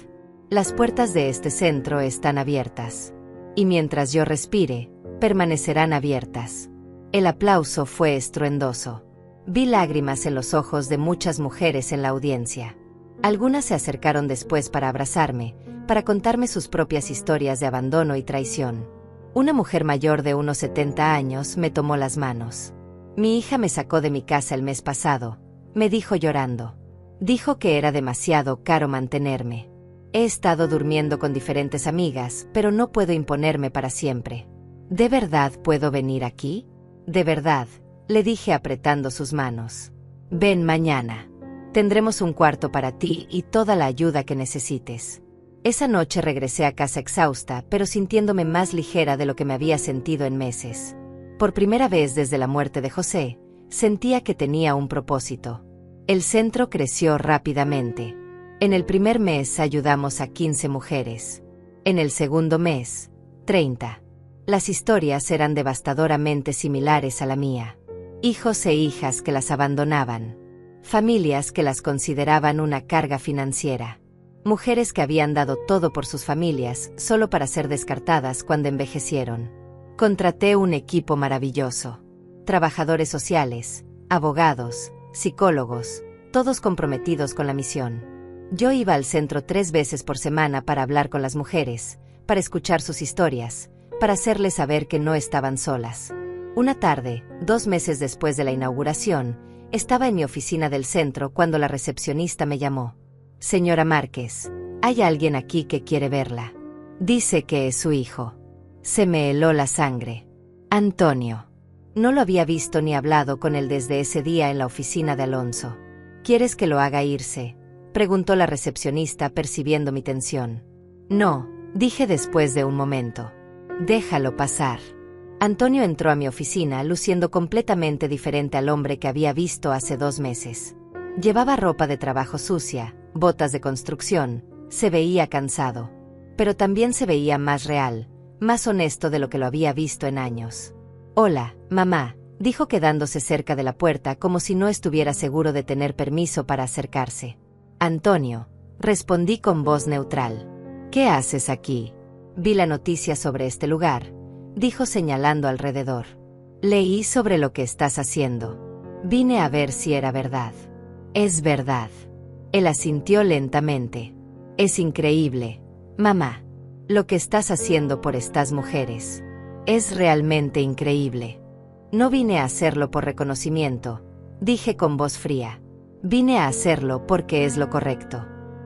S2: Las puertas de este centro están abiertas. Y mientras yo respire, permanecerán abiertas». El aplauso fue estruendoso. Vi lágrimas en los ojos de muchas mujeres en la audiencia. Algunas se acercaron después para abrazarme, para contarme sus propias historias de abandono y traición. Una mujer mayor de unos 70 años me tomó las manos. «Mi hija me sacó de mi casa el mes pasado», me dijo llorando. «Dijo que era demasiado caro mantenerme. He estado durmiendo con diferentes amigas, pero no puedo imponerme para siempre. ¿De verdad puedo venir aquí? De verdad», le dije apretando sus manos. «Ven mañana. Tendremos un cuarto para ti y toda la ayuda que necesites». Esa noche regresé a casa exhausta, pero sintiéndome más ligera de lo que me había sentido en meses. Por primera vez desde la muerte de José, sentía que tenía un propósito. El centro creció rápidamente. En el primer mes ayudamos a 15 mujeres. En el segundo mes, 30. Las historias eran devastadoramente similares a la mía. Hijos e hijas que las abandonaban. Familias que las consideraban una carga financiera. Mujeres que habían dado todo por sus familias solo para ser descartadas cuando envejecieron. Contraté un equipo maravilloso. Trabajadores sociales, abogados, psicólogos, todos comprometidos con la misión. Yo iba al centro 3 veces por semana para hablar con las mujeres, para escuchar sus historias, para hacerles saber que no estaban solas. Una tarde, 2 meses después de la inauguración, estaba en mi oficina del centro cuando la recepcionista me llamó. «Señora Márquez, hay alguien aquí que quiere verla. Dice que es su hijo». Se me heló la sangre. «Antonio». No lo había visto ni hablado con él desde ese día en la oficina de Alonso. ¿Quieres que lo haga irse?, preguntó la recepcionista percibiendo mi tensión. No, dije después de un momento. Déjalo pasar. Antonio entró a mi oficina luciendo completamente diferente al hombre que había visto hace 2 meses. Llevaba ropa de trabajo sucia, botas de construcción, se veía cansado. Pero también se veía más real, más honesto de lo que lo había visto en años. Hola, mamá, dijo quedándose cerca de la puerta como si no estuviera seguro de tener permiso para acercarse. Antonio, respondí con voz neutral. ¿Qué haces aquí? Vi la noticia sobre este lugar, dijo señalando alrededor. Leí sobre lo que estás haciendo. Vine a ver si era verdad. Es verdad. Él asintió lentamente. Es increíble, mamá. Lo que estás haciendo por estas mujeres. Es realmente increíble. No vine a hacerlo por reconocimiento, dije con voz fría. Vine a hacerlo porque es lo correcto.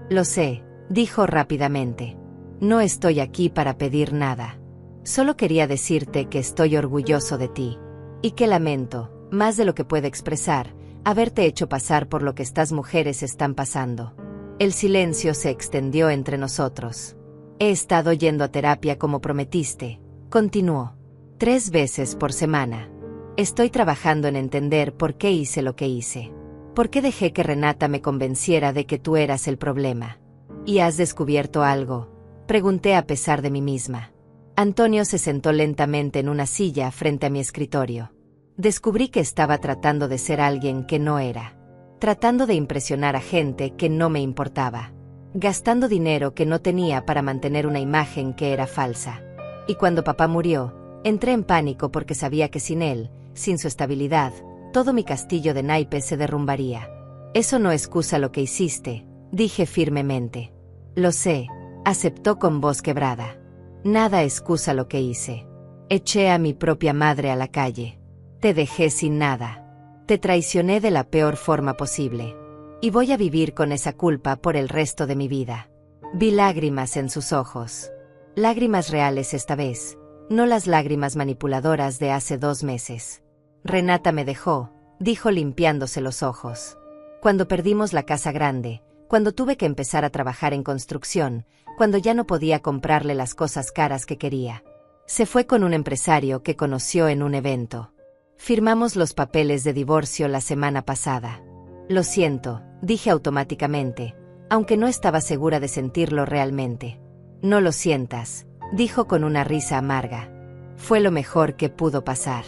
S2: Lo sé, dijo rápidamente. No estoy aquí para pedir nada. Solo quería decirte que estoy orgulloso de ti. Y que lamento, más de lo que puedo expresar, haberte hecho pasar por lo que estas mujeres están pasando. El silencio se extendió entre nosotros. He estado yendo a terapia como prometiste, continuó. 3 veces por semana. Estoy trabajando en entender por qué hice lo que hice. ¿Por qué dejé que Renata me convenciera de que tú eras el problema? ¿Y has descubierto algo?, pregunté a pesar de mí misma. Antonio se sentó lentamente en una silla frente a mi escritorio. Descubrí que estaba tratando de ser alguien que no era. Tratando de impresionar a gente que no me importaba. Gastando dinero que no tenía para mantener una imagen que era falsa. Y cuando papá murió, entré en pánico porque sabía que sin él, sin su estabilidad, todo mi castillo de naipes se derrumbaría. Eso no excusa lo que hiciste, dije firmemente. Lo sé, aceptó con voz quebrada. Nada excusa lo que hice. Eché a mi propia madre a la calle. Te dejé sin nada. Te traicioné de la peor forma posible. Y voy a vivir con esa culpa por el resto de mi vida. Vi lágrimas en sus ojos. Lágrimas reales esta vez, no las lágrimas manipuladoras de hace 2 meses. Renata me dejó, dijo limpiándose los ojos. Cuando perdimos la casa grande, cuando tuve que empezar a trabajar en construcción, cuando ya no podía comprarle las cosas caras que quería. Se fue con un empresario que conoció en un evento. Firmamos los papeles de divorcio la semana pasada. Lo siento, dije automáticamente, aunque no estaba segura de sentirlo realmente. No lo sientas, dijo con una risa amarga. Fue lo mejor que pudo pasar.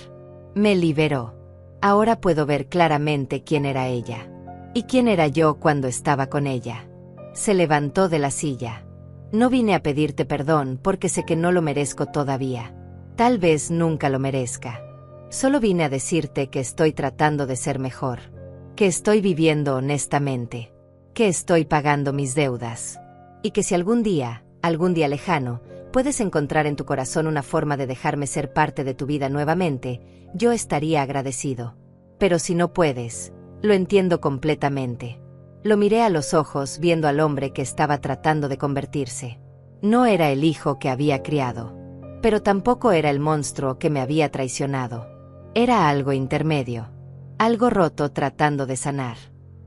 S2: Me liberó. Ahora puedo ver claramente quién era ella. Y quién era yo cuando estaba con ella. Se levantó de la silla. No vine a pedirte perdón porque sé que no lo merezco todavía. Tal vez nunca lo merezca. Solo vine a decirte que estoy tratando de ser mejor. Que estoy viviendo honestamente. Que estoy pagando mis deudas. Y que si algún día lejano, puedes encontrar en tu corazón una forma de dejarme ser parte de tu vida nuevamente, yo estaría agradecido. Pero si no puedes, lo entiendo completamente. Lo miré a los ojos viendo al hombre que estaba tratando de convertirse. No era el hijo que había criado. Pero tampoco era el monstruo que me había traicionado. Era algo intermedio. Algo roto tratando de sanar.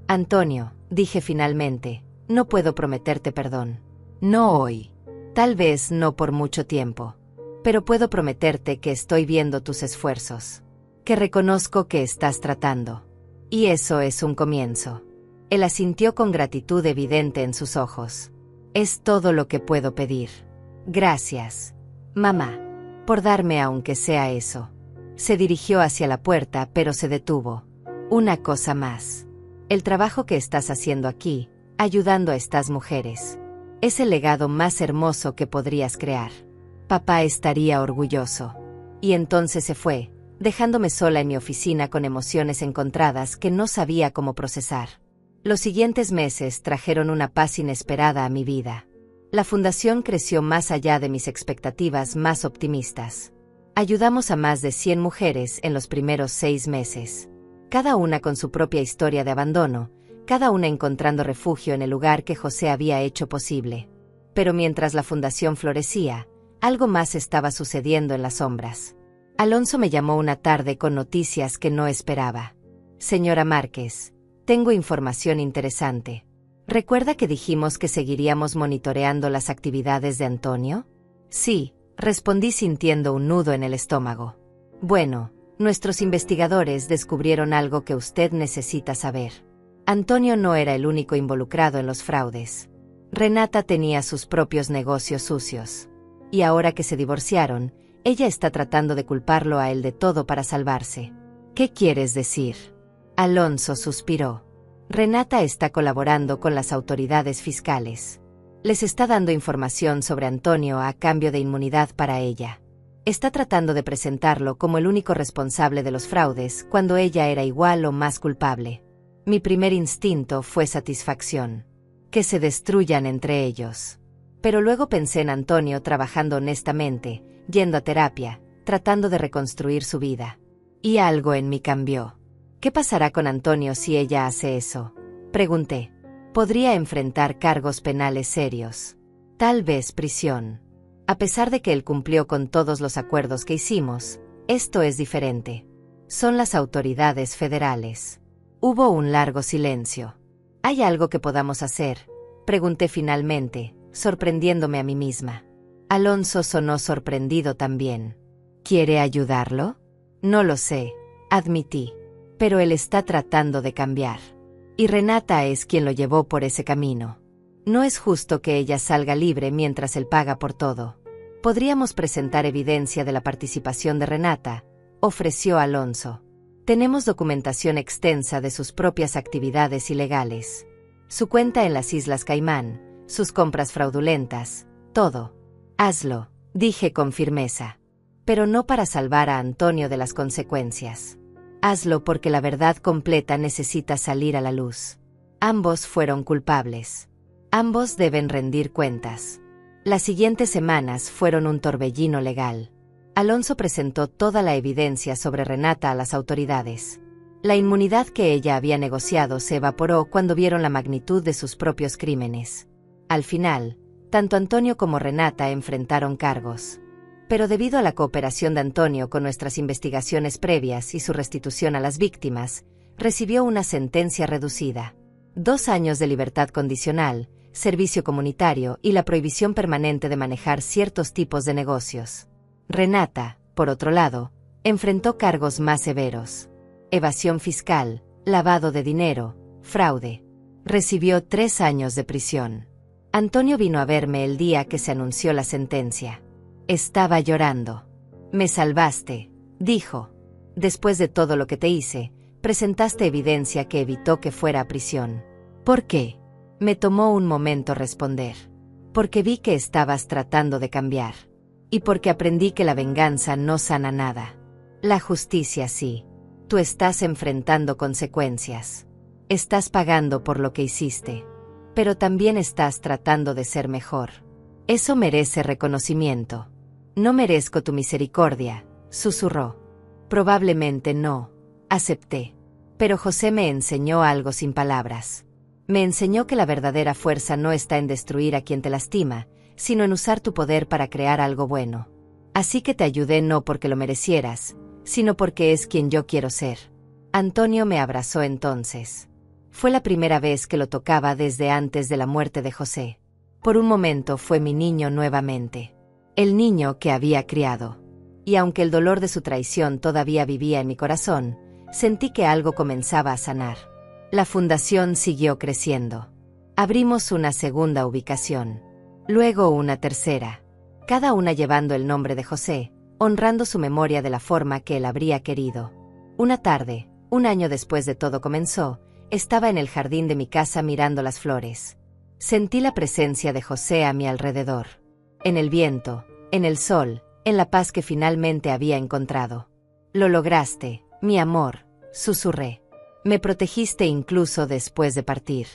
S2: Antonio, dije finalmente, no puedo prometerte perdón. No hoy. Tal vez no por mucho tiempo. Pero puedo prometerte que estoy viendo tus esfuerzos. Que reconozco que estás tratando. Y eso es un comienzo. Él asintió con gratitud evidente en sus ojos. Es todo lo que puedo pedir. Gracias, mamá, por darme aunque sea eso. Se dirigió hacia la puerta, pero se detuvo. Una cosa más. El trabajo que estás haciendo aquí, ayudando a estas mujeres, es el legado más hermoso que podrías crear. Papá estaría orgulloso. Y entonces se fue, dejándome sola en mi oficina con emociones encontradas que no sabía cómo procesar. Los siguientes meses trajeron una paz inesperada a mi vida. La fundación creció más allá de mis expectativas más optimistas. Ayudamos a más de 100 mujeres en los primeros 6 meses. Cada una con su propia historia de abandono, cada una encontrando refugio en el lugar que José había hecho posible. Pero mientras la fundación florecía, algo más estaba sucediendo en las sombras. Alonso me llamó una tarde con noticias que no esperaba. Señora Márquez, tengo información interesante. ¿Recuerda que dijimos que seguiríamos monitoreando las actividades de Antonio? Sí, respondí sintiendo un nudo en el estómago. Bueno, nuestros investigadores descubrieron algo que usted necesita saber. Antonio no era el único involucrado en los fraudes. Renata tenía sus propios negocios sucios. Y ahora que se divorciaron, ella está tratando de culparlo a él de todo para salvarse. ¿Qué quieres decir? Alonso suspiró. Renata está colaborando con las autoridades fiscales. Les está dando información sobre Antonio a cambio de inmunidad para ella. Está tratando de presentarlo como el único responsable de los fraudes cuando ella era igual o más culpable. Mi primer instinto fue satisfacción. Que se destruyan entre ellos. Pero luego pensé en Antonio trabajando honestamente, yendo a terapia, tratando de reconstruir su vida. Y algo en mí cambió. ¿Qué pasará con Antonio si ella hace eso? Pregunté. Podría enfrentar cargos penales serios. Tal vez prisión. A pesar de que él cumplió con todos los acuerdos que hicimos, esto es diferente. Son las autoridades federales. Hubo un largo silencio. ¿Hay algo que podamos hacer? Pregunté finalmente, sorprendiéndome a mí misma. Alonso sonó sorprendido también. ¿Quiere ayudarlo? No lo sé, admití. Pero él está tratando de cambiar. Y Renata es quien lo llevó por ese camino. No es justo que ella salga libre mientras él paga por todo. Podríamos presentar evidencia de la participación de Renata, ofreció Alonso. Tenemos documentación extensa de sus propias actividades ilegales. Su cuenta en las Islas Caimán, sus compras fraudulentas, todo. Hazlo, dije con firmeza. Pero no para salvar a Antonio de las consecuencias. Hazlo porque la verdad completa necesita salir a la luz. Ambos fueron culpables. Ambos deben rendir cuentas. Las siguientes semanas fueron un torbellino legal. Alonso presentó toda la evidencia sobre Renata a las autoridades. La inmunidad que ella había negociado se evaporó cuando vieron la magnitud de sus propios crímenes. Al final, tanto Antonio como Renata enfrentaron cargos. Pero debido a la cooperación de Antonio con nuestras investigaciones previas y su restitución a las víctimas, recibió una sentencia reducida. 2 años de libertad condicional, servicio comunitario y la prohibición permanente de manejar ciertos tipos de negocios. Renata, por otro lado, enfrentó cargos más severos. Evasión fiscal, lavado de dinero, fraude. Recibió 3 años de prisión. Antonio vino a verme el día que se anunció la sentencia. Estaba llorando. Me salvaste, dijo. Después de todo lo que te hice, presentaste evidencia que evitó que fuera a prisión. ¿Por qué? Me tomó un momento responder. Porque vi que estabas tratando de cambiar. Y porque aprendí que la venganza no sana nada. La justicia sí. Tú estás enfrentando consecuencias. Estás pagando por lo que hiciste. Pero también estás tratando de ser mejor. Eso merece reconocimiento. No merezco tu misericordia, susurró. Probablemente no, acepté. Pero José me enseñó algo sin palabras. Me enseñó que la verdadera fuerza no está en destruir a quien te lastima, sino en usar tu poder para crear algo bueno. Así que te ayudé no porque lo merecieras, sino porque es quien yo quiero ser. Antonio me abrazó entonces. Fue la primera vez que lo tocaba desde antes de la muerte de José. Por un momento fue mi niño nuevamente. El niño que había criado. Y aunque el dolor de su traición todavía vivía en mi corazón, sentí que algo comenzaba a sanar. La fundación siguió creciendo. Abrimos una segunda ubicación. Luego una tercera. Cada una llevando el nombre de José, honrando su memoria de la forma que él habría querido. Una tarde, 1 año después de todo comenzó, estaba en el jardín de mi casa mirando las flores. Sentí la presencia de José a mi alrededor. En el viento, en el sol, en la paz que finalmente había encontrado. Lo lograste, mi amor, susurré. Me protegiste incluso después de partir.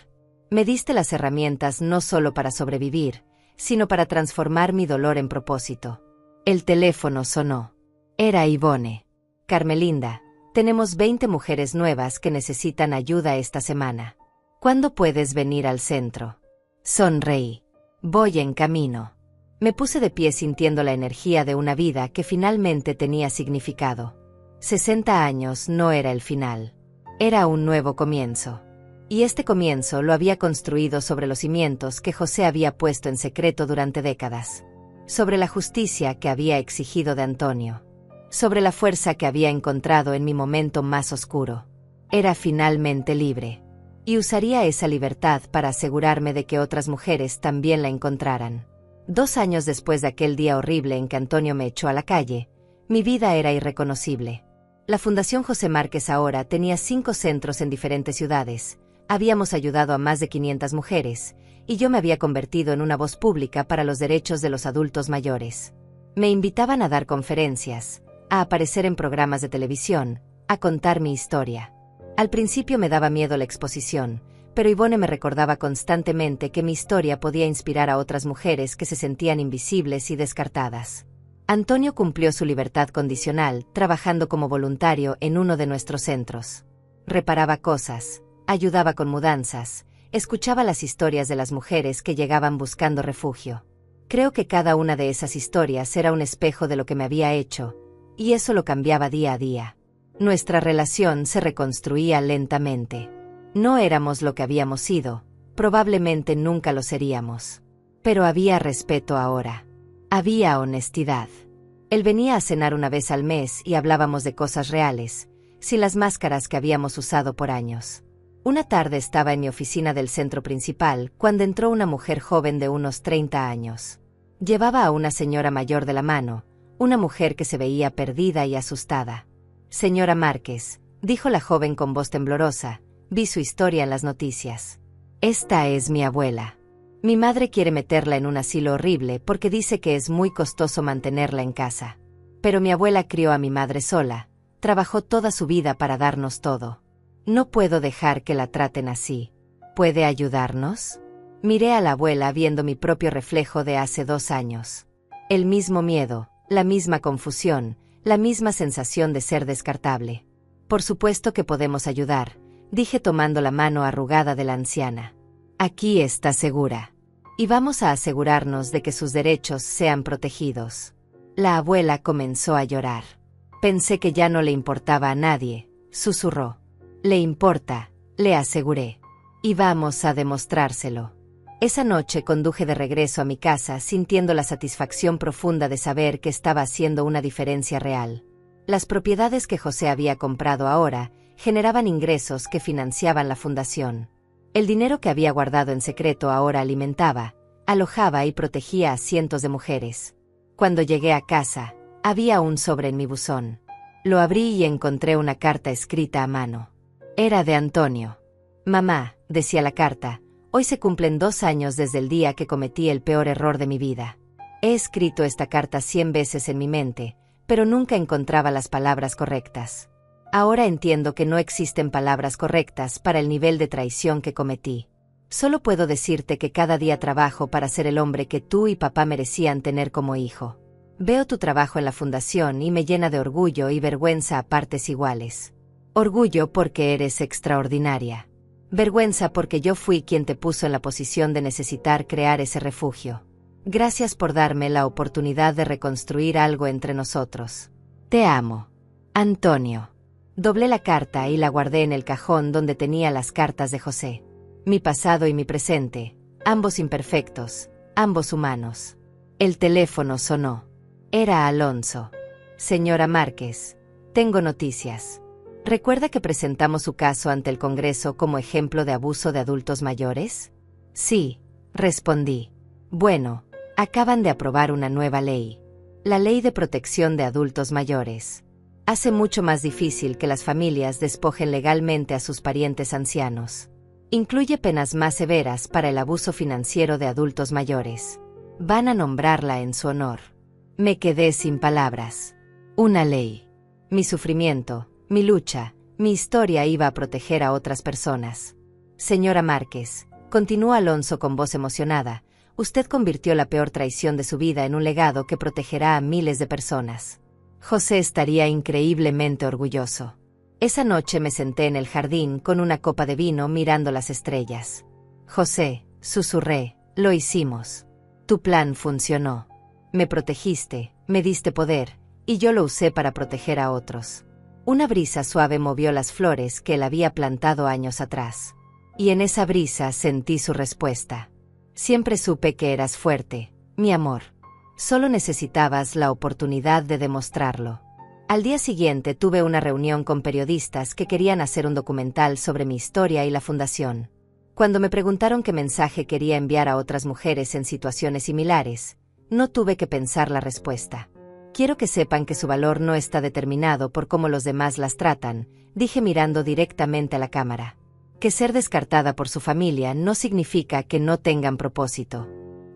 S2: Me diste las herramientas no solo para sobrevivir, sino para transformar mi dolor en propósito. El teléfono sonó. Era Ivone. Carmelinda, tenemos 20 mujeres nuevas que necesitan ayuda esta semana. ¿Cuándo puedes venir al centro? Sonreí. Voy en camino. Me puse de pie sintiendo la energía de una vida que finalmente tenía significado. 60 años no era el final. Era un nuevo comienzo. Y este comienzo lo había construido sobre los cimientos que José había puesto en secreto durante décadas. Sobre la justicia que había exigido de Antonio. Sobre la fuerza que había encontrado en mi momento más oscuro. Era finalmente libre. Y usaría esa libertad para asegurarme de que otras mujeres también la encontraran. 2 años después de aquel día horrible en que Antonio me echó a la calle, mi vida era irreconocible. La Fundación José Márquez ahora tenía 5 centros en diferentes ciudades, habíamos ayudado a más de 500 mujeres, y yo me había convertido en una voz pública para los derechos de los adultos mayores. Me invitaban a dar conferencias, a aparecer en programas de televisión, a contar mi historia. Al principio me daba miedo la exposición, pero Ivone me recordaba constantemente que mi historia podía inspirar a otras mujeres que se sentían invisibles y descartadas. Antonio cumplió su libertad condicional trabajando como voluntario en uno de nuestros centros. Reparaba cosas, ayudaba con mudanzas, escuchaba las historias de las mujeres que llegaban buscando refugio. Creo que cada una de esas historias era un espejo de lo que me había hecho, y eso lo cambiaba día a día. Nuestra relación se reconstruía lentamente. No éramos lo que habíamos sido, probablemente nunca lo seríamos. Pero había respeto ahora. Había honestidad. Él venía a cenar una vez al mes y hablábamos de cosas reales, sin las máscaras que habíamos usado por años. Una tarde estaba en mi oficina del centro principal cuando entró una mujer joven de unos 30 años. Llevaba a una señora mayor de la mano, una mujer que se veía perdida y asustada. «Señora Márquez», dijo la joven con voz temblorosa, vi su historia en las noticias. «Esta es mi abuela. Mi madre quiere meterla en un asilo horrible porque dice que es muy costoso mantenerla en casa. Pero mi abuela crió a mi madre sola, trabajó toda su vida para darnos todo. No puedo dejar que la traten así. ¿Puede ayudarnos?». Miré a la abuela viendo mi propio reflejo de hace 2 años. El mismo miedo, la misma confusión, la misma sensación de ser descartable. «Por supuesto que podemos ayudar», dije tomando la mano arrugada de la anciana. «Aquí está segura. Y vamos a asegurarnos de que sus derechos sean protegidos». La abuela comenzó a llorar. Pensé que ya no le importaba a nadie, susurró. «Le importa», le aseguré. «Y vamos a demostrárselo». Esa noche conduje de regreso a mi casa sintiendo la satisfacción profunda de saber que estaba haciendo una diferencia real. Las propiedades que José había comprado ahora generaban ingresos que financiaban la fundación. El dinero que había guardado en secreto ahora alimentaba, alojaba y protegía a cientos de mujeres. Cuando llegué a casa, había un sobre en mi buzón. Lo abrí y encontré una carta escrita a mano. Era de Antonio. «Mamá», decía la carta, «hoy se cumplen 2 años desde el día que cometí el peor error de mi vida. He escrito esta carta 100 veces en mi mente, pero nunca encontraba las palabras correctas. Ahora entiendo que no existen palabras correctas para el nivel de traición que cometí. Solo puedo decirte que cada día trabajo para ser el hombre que tú y papá merecían tener como hijo. Veo tu trabajo en la fundación y me llena de orgullo y vergüenza a partes iguales. Orgullo porque eres extraordinaria. Vergüenza porque yo fui quien te puso en la posición de necesitar crear ese refugio. Gracias por darme la oportunidad de reconstruir algo entre nosotros. Te amo. Antonio». Doblé la carta y la guardé en el cajón donde tenía las cartas de José. Mi pasado y mi presente, ambos imperfectos, ambos humanos. El teléfono sonó. Era Alonso. «Señora Márquez, tengo noticias. ¿Recuerda que presentamos su caso ante el Congreso como ejemplo de abuso de adultos mayores?» «Sí», respondí. «Bueno, acaban de aprobar una nueva ley. La Ley de Protección de Adultos Mayores. Hace mucho más difícil que las familias despojen legalmente a sus parientes ancianos. Incluye penas más severas para el abuso financiero de adultos mayores. Van a nombrarla en su honor». Me quedé sin palabras. Una ley. Mi sufrimiento, mi lucha, mi historia iba a proteger a otras personas. «Señora Márquez», continuó Alonso con voz emocionada, «usted convirtió la peor traición de su vida en un legado que protegerá a miles de personas. José estaría increíblemente orgulloso». Esa noche me senté en el jardín con una copa de vino mirando las estrellas. «José», susurré, «lo hicimos. Tu plan funcionó. Me protegiste, me diste poder, y yo lo usé para proteger a otros. Una brisa suave movió las flores que él había plantado años atrás. Y en esa brisa sentí su respuesta. Siempre supe que eras fuerte, mi amor. Solo necesitabas la oportunidad de demostrarlo. Al día siguiente tuve una reunión con periodistas que querían hacer un documental sobre mi historia y la fundación. Cuando me preguntaron qué mensaje quería enviar a otras mujeres en situaciones similares, no tuve que pensar la respuesta. Quiero que sepan que su valor no está determinado por cómo los demás las tratan, dije mirando directamente a la cámara. Que ser descartada por su familia no significa que no tengan propósito.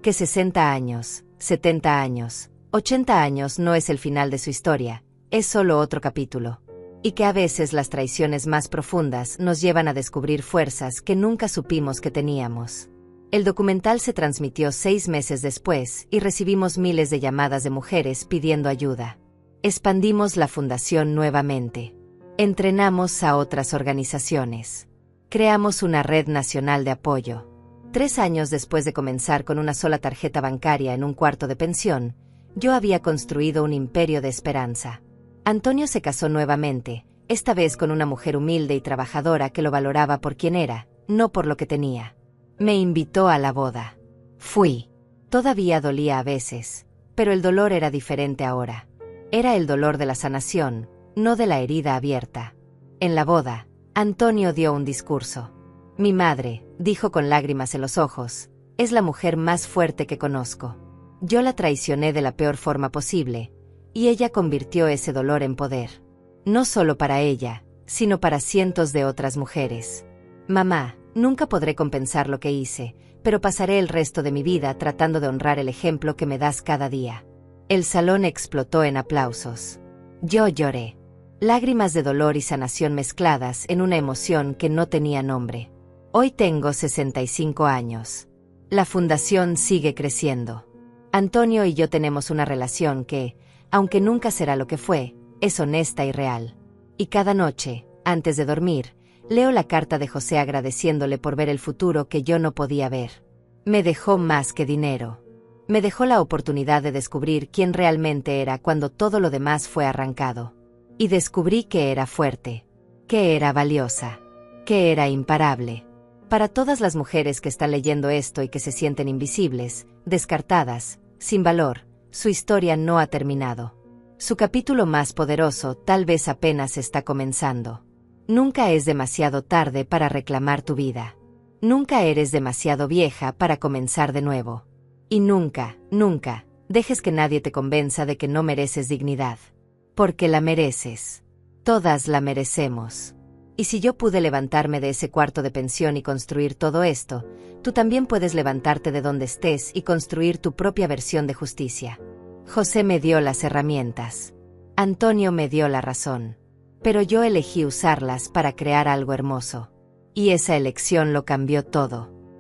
S2: Que 60 años, 70 años, 80 años no es el final de su historia, es solo otro capítulo. Y que a veces las traiciones más profundas nos llevan a descubrir fuerzas que nunca supimos que teníamos. El documental se transmitió 6 meses después y recibimos miles de llamadas de mujeres pidiendo ayuda. Expandimos la fundación nuevamente. Entrenamos a otras organizaciones. Creamos una red nacional de apoyo. 3 años después de comenzar con una sola tarjeta bancaria en un cuarto de pensión, yo había construido un imperio de esperanza. Antonio se casó nuevamente, esta vez con una mujer humilde y trabajadora que lo valoraba por quien era, no por lo que tenía. Me invitó a la boda. Fui. Todavía dolía a veces, pero el dolor era diferente ahora. Era el dolor de la sanación, no de la herida abierta. En la boda, Antonio dio un discurso. Mi madre, dijo con lágrimas en los ojos, es la mujer más fuerte que conozco. Yo la traicioné de la peor forma posible, y ella convirtió ese dolor en poder. No solo para ella, sino para cientos de otras mujeres. Mamá, nunca podré compensar lo que hice, pero pasaré el resto de mi vida tratando de honrar el ejemplo que me das cada día. El salón explotó en aplausos. Yo lloré. Lágrimas de dolor y sanación mezcladas en una emoción que no tenía nombre. Hoy tengo 65 años. La fundación sigue creciendo. Antonio y yo tenemos una relación que, aunque nunca será lo que fue, es honesta y real. Y cada noche, antes de dormir, leo la carta de José agradeciéndole por ver el futuro que yo no podía ver. Me dejó más que dinero. Me dejó la oportunidad de descubrir quién realmente era cuando todo lo demás fue arrancado. Y descubrí que era fuerte, que era valiosa, que era imparable. Para todas las mujeres que están leyendo esto y que se sienten invisibles, descartadas, sin valor, su historia no ha terminado. Su capítulo más poderoso tal vez apenas está comenzando. Nunca es demasiado tarde para reclamar tu vida. Nunca eres demasiado vieja para comenzar de nuevo. Y nunca, nunca, dejes que nadie te convenza de que no mereces dignidad. Porque la mereces. Todas la merecemos. Y si yo pude levantarme de ese cuarto de pensión y construir todo esto, tú también puedes levantarte de donde estés y construir tu propia versión de justicia. José me dio las herramientas. Antonio me dio la razón. Pero yo elegí usarlas para crear algo hermoso. Y esa elección lo cambió todo.